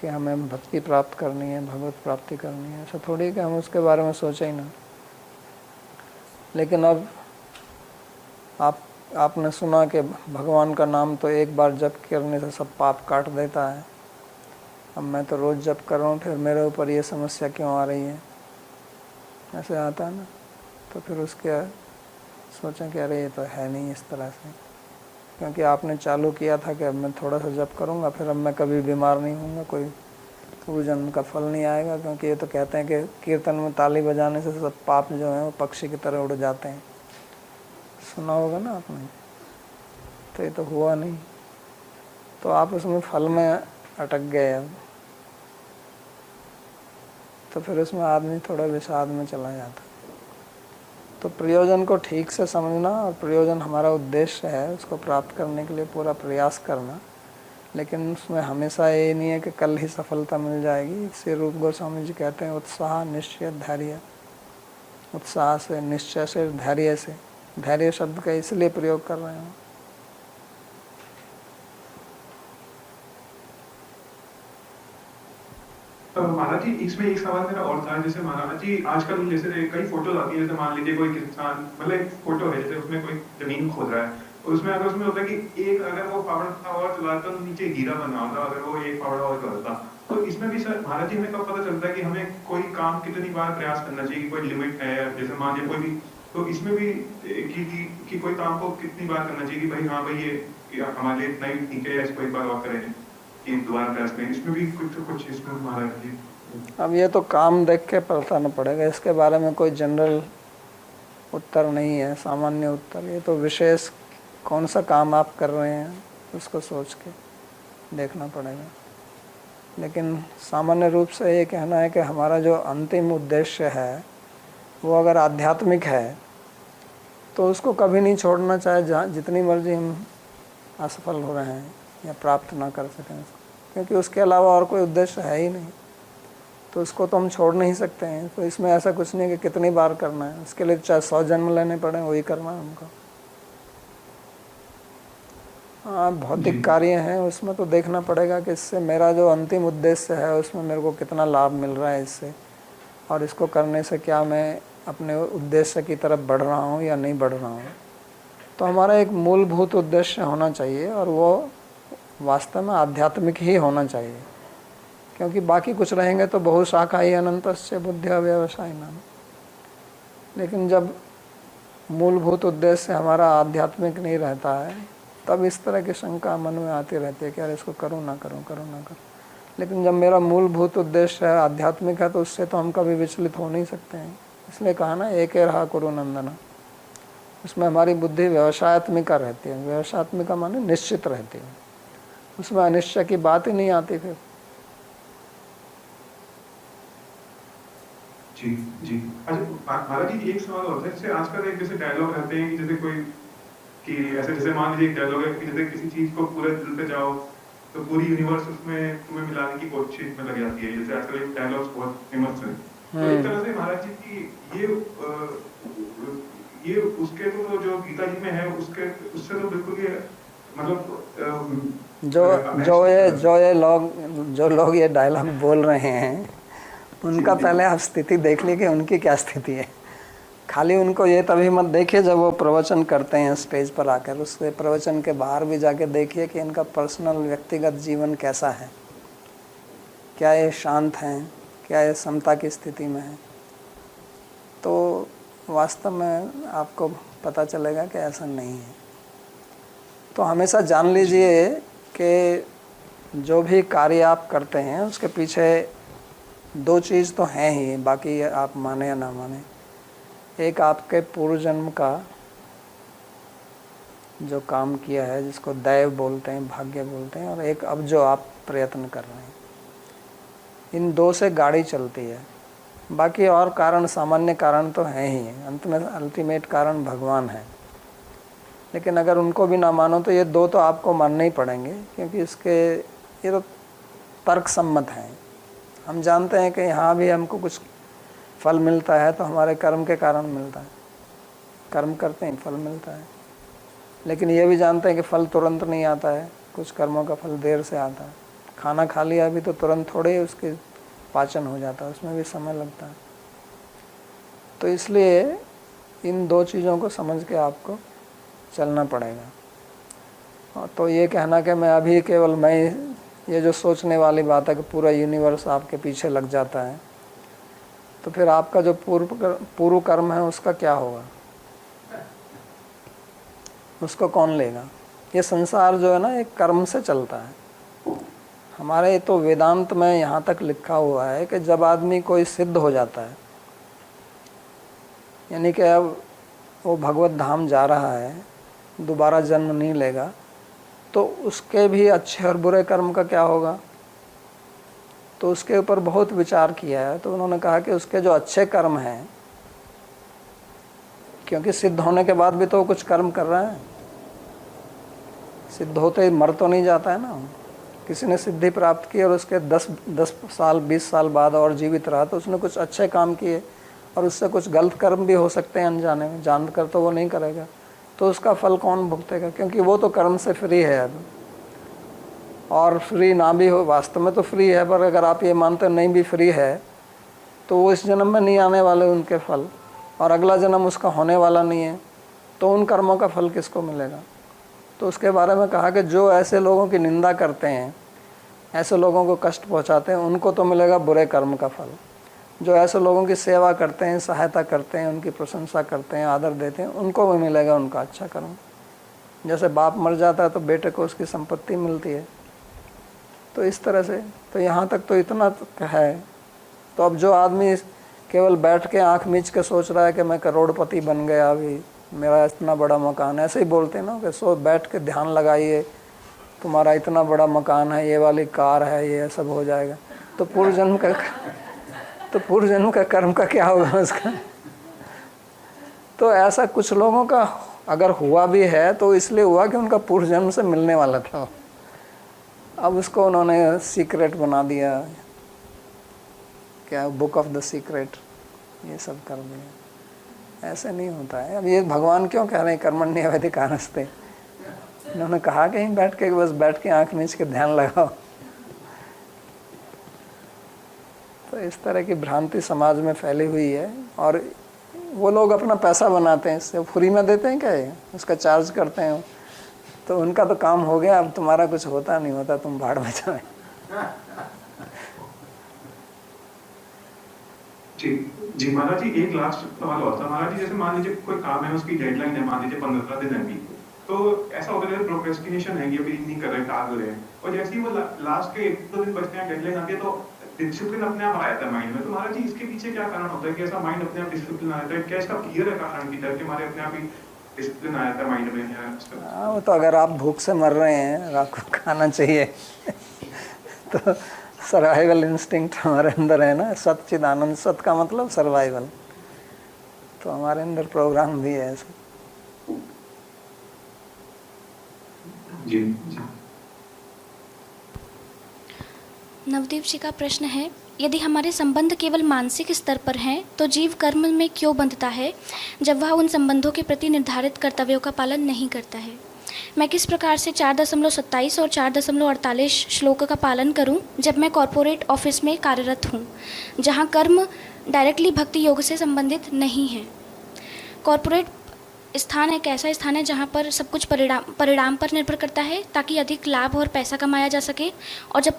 कि हमें भक्ति प्राप्त करनी है, भगवत प्राप्ति करनी है, ऐसा थोड़ी कि हम उसके बारे में सोचे ही ना। लेकिन अब आपने सुना कि भगवान का नाम तो एक बार जप करने से सब पाप काट देता है। अब मैं तो रोज़ जप कर रहा हूँ, फिर मेरे ऊपर ये समस्या क्यों आ रही है, ऐसे आता है ना। तो फिर उसके सोचें कि अरे ये तो है नहीं इस तरह से, क्योंकि आपने चालू किया था कि अब मैं थोड़ा सा जप करूँगा, फिर अब मैं कभी बीमार नहीं होऊंगा, कोई पूर्व जन्म का फल नहीं आएगा। क्योंकि ये तो कहते हैं कि कीर्तन में ताली बजाने से सब पाप जो हैं वो पक्षी की तरह उड़ जाते हैं, सुना होगा ना आपने। तो ये तो हुआ नहीं, तो आप उसमें फल में अटक गए अब, तो फिर उसमें आदमी थोड़ा विषाद में चला जाता। तो प्रयोजन को ठीक से समझना, और प्रयोजन हमारा उद्देश्य है, उसको प्राप्त करने के लिए पूरा प्रयास करना। लेकिन उसमें हमेशा ये नहीं है कि कल ही सफलता मिल जाएगी। इससे रूप गोस्वामी जी कहते हैं उत्साह निश्चय धैर्य। उत्साह से, निश्चय से, धैर्य से। धैर्य शब्द का इसलिए प्रयोग कर रहे हैं। तो महाराज जी इसमें एक सवाल मेरा और था, जैसे महाराज जी आजकल जैसे कई फोटोज आती है, जैसे मान लीजिए कोई किसान, मतलब एक फोटो है जैसे उसमें कोई जमीन खोद रहा है, और उसमें अगर उसमें होता है कि एक अगर वो फावड़ा और चलाता तो नीचे हीरा बना होता, अगर वो एक फावड़ा और चलाता, तो इसमें भी सर महाराज जी हमें कब पता चलता है कि हमें कोई काम कितनी बार प्रयास करना चाहिए, कोई लिमिट है? जैसे मान लीजिए कोई भी, तो इसमें भी कि कोई काम को कितनी बार करना चाहिए कि भाई हाँ भाई ये हमारे लिए इतना ही ठीक है, या इसको एक बार और करें कि दोबारा प्रयास करें? इसमें भी कुछ इसमें महाराज जी। अब ये तो काम देख के बताना पड़ेगा, इसके बारे में कोई जनरल उत्तर नहीं है, सामान्य उत्तर। ये तो विशेष कौन सा काम आप कर रहे हैं उसको सोच के देखना पड़ेगा। लेकिन सामान्य रूप से ये कहना है कि हमारा जो अंतिम उद्देश्य है वो अगर आध्यात्मिक है तो उसको कभी नहीं छोड़ना, चाहे जहाँ जितनी मर्जी हम असफल हो रहे हैं या प्राप्त ना कर सकें, क्योंकि उसके अलावा और कोई उद्देश्य है ही नहीं, तो उसको तो हम छोड़ नहीं सकते हैं। तो इसमें ऐसा कुछ नहीं कि कितनी बार करना है, उसके लिए चाहे 100 जन्म लेने पड़े वही करना है हमको। हाँ, भौतिक कार्य हैं उसमें तो देखना पड़ेगा कि इससे मेरा जो अंतिम उद्देश्य है उसमें मेरे को कितना लाभ मिल रहा है इससे, और इसको करने से क्या मैं अपने उद्देश्य की तरफ बढ़ रहा हूँ या नहीं बढ़ रहा हूँ। तो हमारा एक मूलभूत उद्देश्य होना चाहिए, और वो वास्तव में आध्यात्मिक ही होना चाहिए, क्योंकि बाकी कुछ रहेंगे तो बहु शाखा ही अनंतस्य बुद्धि व्यवसाय नाम। लेकिन जब मूलभूत उद्देश्य हमारा आध्यात्मिक नहीं रहता है तब इस तरह की शंका मन में आती रहती है कि यार इसको करूँ ना करूँ, करूँ ना करूँ। लेकिन जब मेरा मूलभूत उद्देश्य है आध्यात्मिक है तो उससे तो हम कभी विचलित हो नहीं सकते हैं। इसलिए कहा ना एक रहा कुरु नंदना, उसमें हमारी बुद्धि व्यवसायत्मिका रहती है। व्यवसायत्मिका माने निश्चित रहती है, उसमें अनिश्चय की बात ही नहीं आती फिर। जी जी। अच्छा महाराज जी एक सवाल और है, जैसे आजकल एक जैसे डायलॉग रहते हैं कि जैसे कोई कि ऐसे जैसे मान लीजिए एक डायलॉग है कि जैसे किसी चीज को पूरे दिल पे जाओ तो पूरी यूनिवर्स उसमें तुम्हें मिलाने की कोशिश में लग जाती है। जैसे आजकल एक डायलॉग्स बहुत फेमस है, तो एक तरह से महाराज जी की ये उसके तो जो गीता जी में है उसके उससे तो बिल्कुल ये मतलब जो लोग ये डायलॉग बोल रहे हैं उनका पहले आप स्थिति देख लीजिए कि उनकी क्या स्थिति है। खाली उनको ये तभी मत देखिए जब वो प्रवचन करते हैं स्टेज पर आकर, उसके प्रवचन के बाहर भी जाके देखिए कि इनका पर्सनल व्यक्तिगत जीवन कैसा है, क्या ये शांत हैं, क्या ये समता की स्थिति में है। तो वास्तव में आपको पता चलेगा कि ऐसा नहीं है। तो हमेशा जान लीजिए कि जो भी कार्य आप करते हैं उसके पीछे दो चीज़ तो हैं ही, बाकी आप माने या ना माने। एक आपके पूर्व जन्म का जो काम किया है जिसको दैव बोलते हैं, भाग्य बोलते हैं, और एक अब जो आप प्रयत्न कर रहे हैं, इन दो से गाड़ी चलती है। बाकी और कारण सामान्य कारण तो हैं ही, अंत में अल्टीमेट कारण भगवान है। लेकिन अगर उनको भी ना मानो तो ये दो तो आपको मानने ही पड़ेंगे, क्योंकि ये तो तर्क सम्मत हैं। हम जानते हैं कि यहाँ भी हमको कुछ फल मिलता है तो हमारे कर्म के कारण मिलता है, कर्म करते हैं फल मिलता है। लेकिन ये भी जानते हैं कि फल तुरंत नहीं आता है, कुछ कर्मों का फल देर से आता है। खाना खा लिया अभी तो तुरंत थोड़े ही उसके पाचन हो जाता है, उसमें भी समय लगता है। तो इसलिए इन दो चीज़ों को समझ के आपको चलना पड़ेगा। तो ये कहना कि मैं अभी केवल मैं, ये जो सोचने वाली बात है कि पूरा यूनिवर्स आपके पीछे लग जाता है, तो फिर आपका जो पूर्व कर्म है उसका क्या होगा, उसको कौन लेगा। ये संसार जो है ना एक कर्म से चलता है। हमारे तो वेदांत में यहाँ तक लिखा हुआ है कि जब आदमी कोई सिद्ध हो जाता है, यानी कि अब वो भगवत धाम जा रहा है, दोबारा जन्म नहीं लेगा, तो उसके भी अच्छे और बुरे कर्म का क्या होगा। तो उसके ऊपर बहुत विचार किया है। तो उन्होंने कहा कि उसके जो अच्छे कर्म हैं, क्योंकि सिद्ध होने के बाद भी तो कुछ कर्म कर रहा है, सिद्ध होते ही मर तो नहीं जाता है ना। किसी ने सिद्धि प्राप्त की और उसके 10 साल 20 साल बाद और जीवित रहा तो उसने कुछ अच्छे काम किए, और उससे कुछ गलत कर्म भी हो सकते हैं अनजाने में, जानकर तो वो नहीं करेगा। तो उसका फल कौन भुगतेगा, क्योंकि वो तो कर्म से फ्री है अब। और फ्री ना भी हो, वास्तव में तो फ्री है, पर अगर आप ये मानते नहीं भी फ्री है तो वो इस जन्म में नहीं आने वाले उनके फल, और अगला जन्म उसका होने वाला नहीं है, तो उन कर्मों का फल किसको मिलेगा। तो उसके बारे में कहा कि जो ऐसे लोगों की निंदा करते हैं, ऐसे लोगों को कष्ट पहुंचाते हैं, उनको तो मिलेगा बुरे कर्म का फल। जो ऐसे लोगों की सेवा करते हैं, सहायता करते हैं, उनकी प्रशंसा करते हैं, आदर देते हैं, उनको भी मिलेगा उनका अच्छा कर्म। जैसे बाप मर जाता है तो बेटे को उसकी संपत्ति मिलती है, तो इस तरह से। तो यहाँ तक तो इतना है। तो अब जो आदमी केवल बैठ के आँख मीच के सोच रहा है कि मैं करोड़पति बन गया, अभी मेरा इतना बड़ा मकान, ऐसे ही बोलते हैं ना कि सो बैठ के ध्यान लगाइए, तुम्हारा इतना बड़ा मकान है, ये वाली कार है, ये सब हो जाएगा। तो पूर्व जन्म का कर्म का क्या होगा उसका। तो ऐसा कुछ लोगों का अगर हुआ भी है तो इसलिए हुआ कि उनका पूर्व जन्म से मिलने वाला था, अब उसको उन्होंने सीक्रेट बना दिया, क्या बुक ऑफ द सीक्रेट, ये सब कर दिया। ऐसे नहीं होता है। अब ये भगवान क्यों कह रहे हैं कर्मण्येवाधिकारस्ते। इन्होंने कहा कहीं बैठ के बस बैठ के आंख मीच के ध्यान लगाओ। तो इस तरह की भ्रांति समाज में फैली हुई है, और वो लोग अपना पैसा बनाते हैं इससे। फ्री में देते हैं क्या, उसका चार्ज करते हैं, तो उनका तो काम हो गया। अब तुम्हारा कुछ होता नहीं होता, तुम भाड़ में जाए। जी महाराज जी, एक लास्ट सवाल और था महाराज जी। जैसे मान लीजिए कोई काम है, उसकी डेडलाइन है, मान लीजिए 15 दिन है अभी, तो ऐसा होता है प्रोक्रेस्टिनेशन है, ये अभी नहीं कर रहे, टाल रहे हैं, और जैसे ही वो लास्ट के 1-2 दिन बचते हैं, डेडलाइन आती है, तो डिसिप्लिन अपने आप आ जाता है माइंड में। तो महाराज जी इसके पीछे क्या कारण होता है कि ऐसा माइंड अपने आप डिसिप्लिन आ जाता है? क्या इसका क्लियर है कारण की तरह कि हमारे अपने आप ही डिसिप्लिन आ जाता है माइंड में? हाँ, वो तो अगर आप भूख से मर रहे हैं, आपको खाना चाहिए तो सर्वाइवल इंस्टिंक्ट हमारे अंदर है ना, सच्चिदानंद। सत का मतलब सर्वाइवल, तो हमारे अंदर प्रोग्राम भी है ऐसा। जी जी। नवदीप जी का प्रश्न है, यदि हमारे संबंध केवल मानसिक स्तर पर हैं तो जीव कर्म में क्यों बंधता है जब वह उन संबंधों के प्रति निर्धारित कर्तव्यों का पालन नहीं करता है? मैं किस प्रकार से 4.27 और 4.48 श्लोक का पालन करूं जब मैं कॉरपोरेट ऑफिस में कार्यरत हूं, जहां कर्म डायरेक्टली भक्ति योग से संबंधित नहीं है? कॉरपोरेट स्थान एक ऐसा स्थान है जहाँ पर सब कुछ परिणाम पर निर्भर करता है ताकि अधिक लाभ और पैसा कमाया जा सके, और जब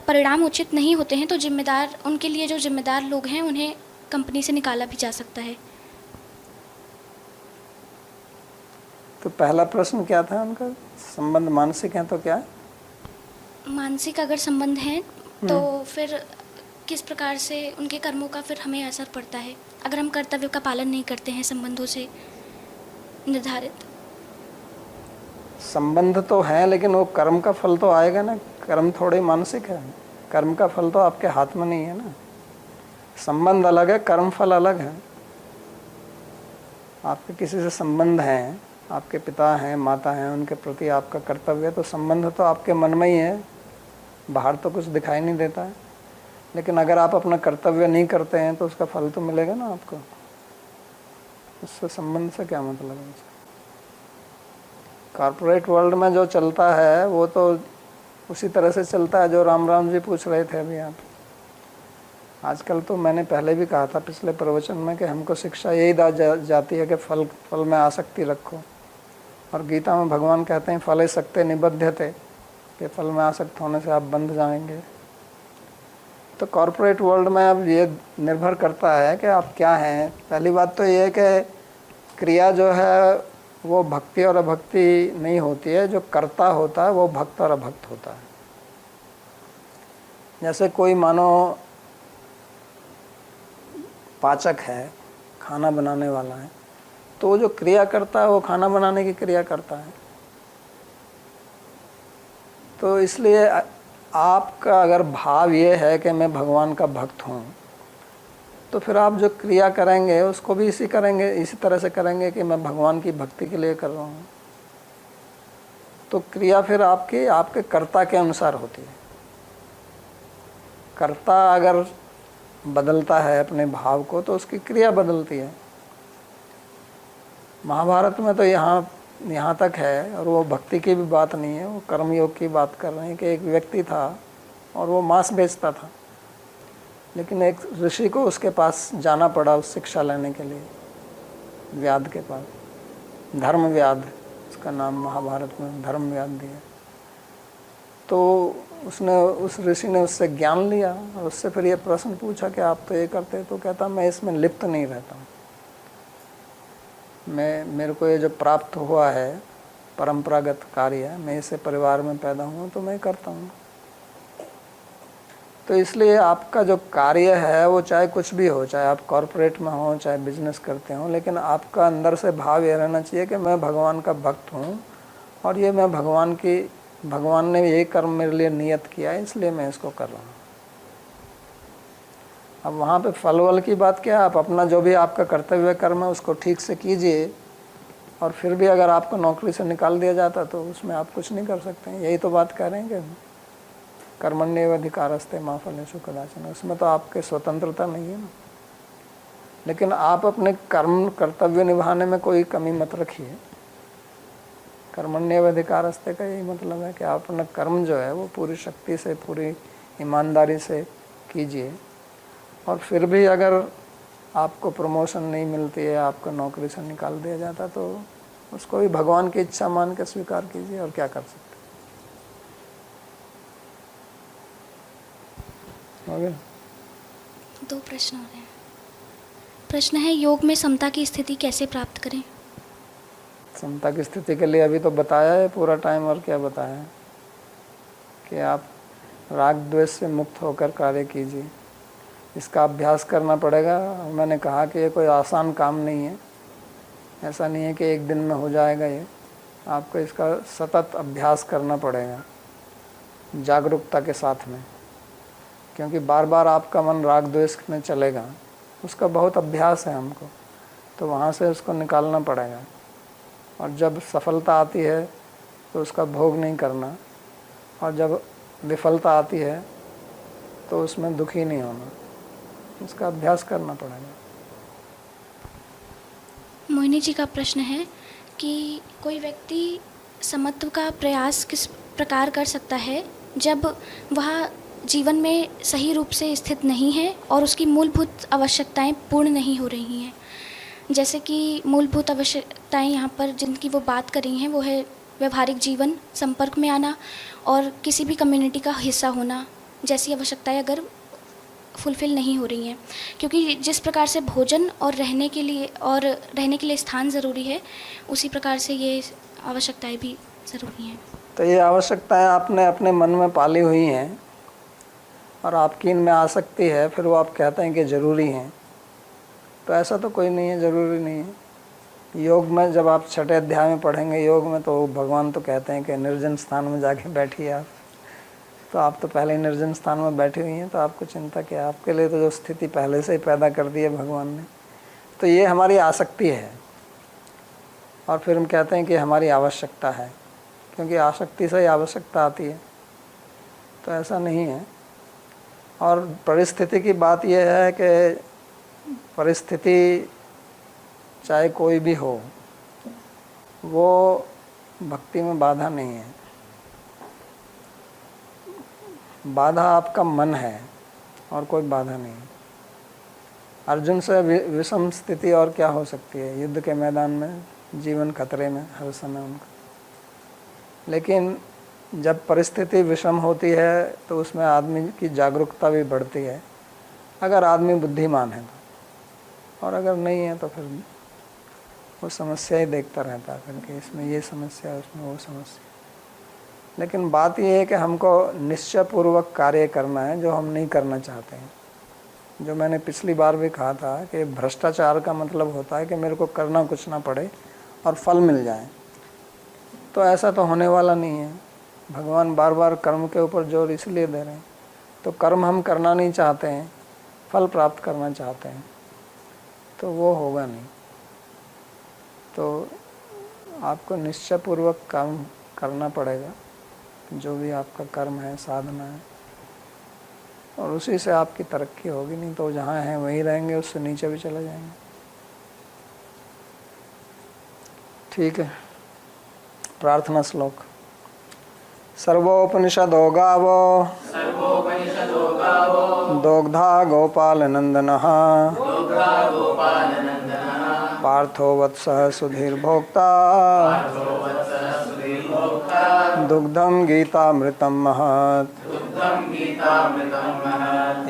परिणाम उचित नहीं होते हैं तो उनके लिए जो जिम्मेदार लोग हैं उन्हें कंपनी से निकाला भी जा सकता है। तो पहला प्रश्न क्या था उनका? संबंध मानसिक है तो क्या है? मानसिक अगर संबंध हैं तो फिर किस प्रकार से उनके कर्मों का फिर हमें असर पड़ता है अगर हम कर्तव्य का पालन नहीं करते हैं संबंधों से निर्धारित? संबंध तो है लेकिन वो कर्म का फल तो आएगा ना। कर्म थोड़े मानसिक है, कर्म का फल तो आपके हाथ में नहीं है ना। संबंध अलग है, कर्म फल अलग है। आपके किसी से संबंध हैं, आपके पिता हैं, माता हैं, उनके प्रति आपका कर्तव्य है, तो संबंध तो आपके मन में ही है, बाहर तो कुछ दिखाई नहीं देता है। लेकिन अगर आप अपना कर्तव्य नहीं करते हैं तो उसका फल तो मिलेगा ना आपको। उससे संबंध से क्या मतलब है? कॉर्पोरेट वर्ल्ड में जो चलता है वो तो उसी तरह से चलता है जो राम जी पूछ रहे थे अभी आप। आजकल तो मैंने पहले भी कहा था पिछले प्रवचन में कि हमको शिक्षा यही जाती है कि फल में आसक्ति रखो, और गीता में भगवान कहते हैं फले सक्ते निबध्यते, कि फल में आसक्त होने से आप बंध जाएंगे। तो कॉर्पोरेट वर्ल्ड में अब ये निर्भर करता है कि आप क्या हैं। पहली बात तो ये है कि क्रिया जो है वो भक्ति और अभक्ति नहीं होती है, जो कर्ता होता है वो भक्त और अभक्त होता है। जैसे कोई मानो पाचक है, खाना बनाने वाला है, तो वो जो क्रिया करता है वो खाना बनाने की क्रिया करता है। तो इसलिए आपका अगर भाव ये है कि मैं भगवान का भक्त हूँ, तो फिर आप जो क्रिया करेंगे उसको भी इसी तरह से करेंगे कि मैं भगवान की भक्ति के लिए कर रहा हूँ। तो क्रिया फिर आपके कर्ता के अनुसार होती है। कर्ता अगर बदलता है अपने भाव को तो उसकी क्रिया बदलती है। महाभारत में तो यहाँ तक है, और वो भक्ति की भी बात नहीं है, वो कर्मयोग की बात कर रहे हैं कि एक व्यक्ति था और वो मांस बेचता था, लेकिन एक ऋषि को उसके पास जाना पड़ा उस शिक्षा लेने के लिए, व्याध के पास। धर्म व्याध उसका नाम महाभारत में धर्म व्याध दिया। तो उस ऋषि ने उससे ज्ञान लिया और उससे फिर ये प्रश्न पूछा कि आप तो ये करते, तो कहता मैं इसमें लिप्त नहीं रहता हूँ। मेरे को ये जो प्राप्त हुआ है परंपरागत कार्य है, मैं इसे परिवार में पैदा हुआ तो मैं करता हूँ। तो इसलिए आपका जो कार्य है वो चाहे कुछ भी हो, चाहे आप कॉर्पोरेट में हो, चाहे बिजनेस करते हो, लेकिन आपका अंदर से भाव ये रहना चाहिए कि मैं भगवान का भक्त हूँ और ये मैं भगवान ने ये कर्म मेरे लिए नियत किया है, इसलिए मैं इसको कर रहा हूँ। अब वहाँ पे फल वल की बात क्या है? आप अपना जो भी आपका कर्तव्य कर्म है उसको ठीक से कीजिए, और फिर भी अगर आपको नौकरी से निकाल दिया जाता तो उसमें आप कुछ नहीं कर सकते हैं। यही तो बात कह रहे हैं कि कर्मण्येवाधिकारस्ते मा फलेषु कदाचन, उसमें तो आपके स्वतंत्रता नहीं है ना। लेकिन आप अपने कर्तव्य निभाने में कोई कमी मत रखिए। कर्मण्येवाधिकारस्ते का यही मतलब है कि आप अपना कर्म जो है वो पूरी शक्ति से, पूरी ईमानदारी से कीजिए, और फिर भी अगर आपको प्रमोशन नहीं मिलती है, आपको नौकरी से निकाल दिया जाता, तो उसको भी भगवान की इच्छा मान के स्वीकार कीजिए, और क्या कर सकते हैं। हो गया? 2 प्रश्न हो रहे हैं। प्रश्न है, योग में समता की स्थिति कैसे प्राप्त करें? समता की स्थिति के लिए अभी तो बताया है पूरा टाइम, और क्या बताया है कि आप राग द्वेष से मुक्त होकर कार्य कीजिए। इसका अभ्यास करना पड़ेगा। मैंने कहा कि ये कोई आसान काम नहीं है, ऐसा नहीं है कि एक दिन में हो जाएगा। ये आपको इसका सतत अभ्यास करना पड़ेगा जागरूकता के साथ में, क्योंकि बार बार आपका मन राग द्वेष में चलेगा। उसका बहुत अभ्यास है हमको, तो वहाँ से उसको निकालना पड़ेगा। और जब सफलता आती है तो उसका भोग नहीं करना, और जब विफलता आती है तो उसमें दुखी नहीं होना, इसका अभ्यास करना पड़ेगा। मोहिनी जी का प्रश्न है कि कोई व्यक्ति समत्व का प्रयास किस प्रकार कर सकता है जब वह जीवन में सही रूप से स्थित नहीं है और उसकी मूलभूत आवश्यकताएं पूर्ण नहीं हो रही हैं। जैसे कि मूलभूत आवश्यकताएं यहाँ पर जिनकी वो बात कर रही हैं वो है व्यवहारिक जीवन, संपर्क में आना और किसी भी कम्युनिटी का हिस्सा होना जैसी आवश्यकताएं अगर फुलफ़िल नहीं हो रही हैं। क्योंकि जिस प्रकार से भोजन और रहने के लिए स्थान ज़रूरी है, उसी प्रकार से ये आवश्यकताएं भी ज़रूरी हैं। तो ये आवश्यकताएं आपने अपने मन में पाली हुई हैं और आपकी इनमें आसक्ति है, फिर वो आप कहते हैं कि ज़रूरी हैं, तो ऐसा तो कोई नहीं है, ज़रूरी नहीं है। योग में जब आप 6ठे अध्याय में पढ़ेंगे योग में, तो भगवान तो कहते हैं कि निर्जन स्थान में जाके बैठिए आप, तो आप तो पहले ही निर्जन स्थान में बैठी हुई हैं, तो आपको चिंता क्या, आपके लिए तो जो स्थिति पहले से ही पैदा कर दी है भगवान ने। तो ये हमारी आसक्ति है और फिर हम कहते हैं कि हमारी आवश्यकता है, क्योंकि आसक्ति से ही आवश्यकता आती है, तो ऐसा नहीं है। और परिस्थिति की बात यह है कि परिस्थिति चाहे कोई भी हो, वो भक्ति में बाधा नहीं है। बाधा आपका मन है और कोई बाधा नहीं। अर्जुन से विषम स्थिति और क्या हो सकती है, युद्ध के मैदान में जीवन खतरे में हर समय उनका। लेकिन जब परिस्थिति विषम होती है तो उसमें आदमी की जागरूकता भी बढ़ती है, अगर आदमी बुद्धिमान है तो। और अगर नहीं है तो फिर वो समस्या ही देखता रहता है, फिर कि इसमें ये समस्या, उसमें वो समस्या। लेकिन बात यह है कि हमको निश्चयपूर्वक कार्य करना है जो हम नहीं करना चाहते हैं। जो मैंने पिछली बार भी कहा था कि भ्रष्टाचार का मतलब होता है कि मेरे को करना कुछ ना पड़े और फल मिल जाए, तो ऐसा तो होने वाला नहीं है। भगवान बार बार कर्म के ऊपर जोर इसलिए दे रहे हैं, तो कर्म हम करना नहीं चाहते हैं, फल प्राप्त करना चाहते हैं, तो वो होगा नहीं। तो आपको निश्चयपूर्वक काम करना पड़ेगा, जो भी आपका कर्म है, साधना है, और उसी से आपकी तरक्की होगी। नहीं तो जहाँ हैं वहीं रहेंगे, उससे नीचे भी चले जाएंगे। ठीक है, प्रार्थना श्लोक। सर्वोपनिषदो गावो दोग्धा गोपाल नंदनः पार्थो वत्सः सुधीर्भोक्ता दुग्धं गीतामृतं महत्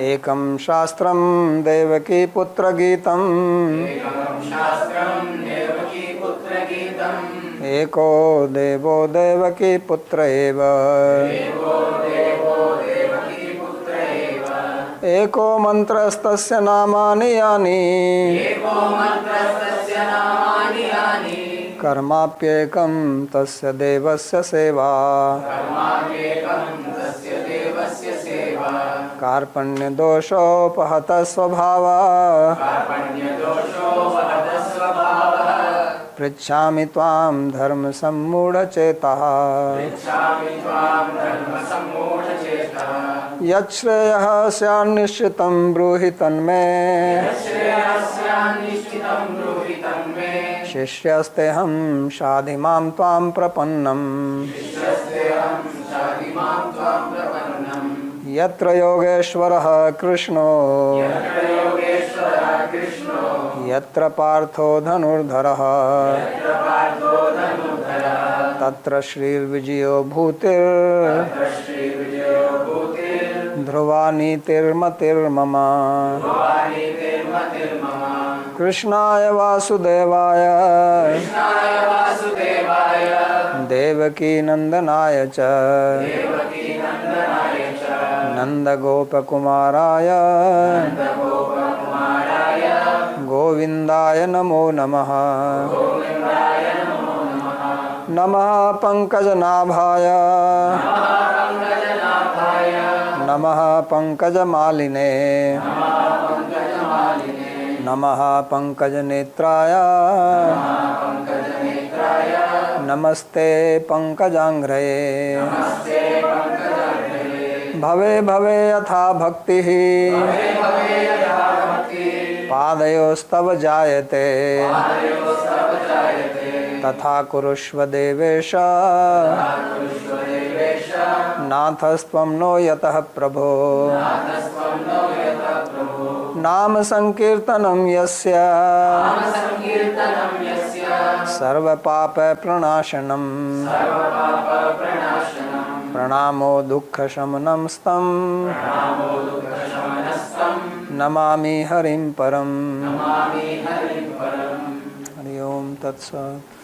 एकं शास्त्रं देवकी पुत्र गीतम् एको देवो देवकी पुत्र एव एको मंत्रस्तस्य नामानि यानि कर्माप्येकं तस्य देवस्य सेवा कार्पण्यदोषोपहतः स्वभावः पृच्छामि त्वां धर्म सम्मूढचेतः यच्छ्रेयः स्यान्निश्चितं ब्रूहि तन्मे शिष्यस्तेऽहं शाधि मां त्वां प्रपन्नम् यत्र योगेश्वरः कृष्णो यत्र पार्थो धनुर्धरः तत्र श्रीर्विजयो भूतिर् ध्रुवा नीतिर्मतिर्मम कृष्णाय वासुदेवाय देवकी नंदनाय च नंदगोपकुमाराय गोविंदाय नमो नमः नमः पंकजनाभाय नमः पंकजमालिने नमः पंकजनेत्राय नमस्ते पंकजांघ्रये भवे भवे यथा भक्तिः पादयोस्तव जायते तथा कुरुष्व देवेश नाथस्त्वं नो यतः प्रभो नाम संकीर्तनं यस्य सर्वपाप प्रणाशनम् प्रणामो दुःखशमनं तं नमामि हरिं परम् हरि ओम तत्सत्।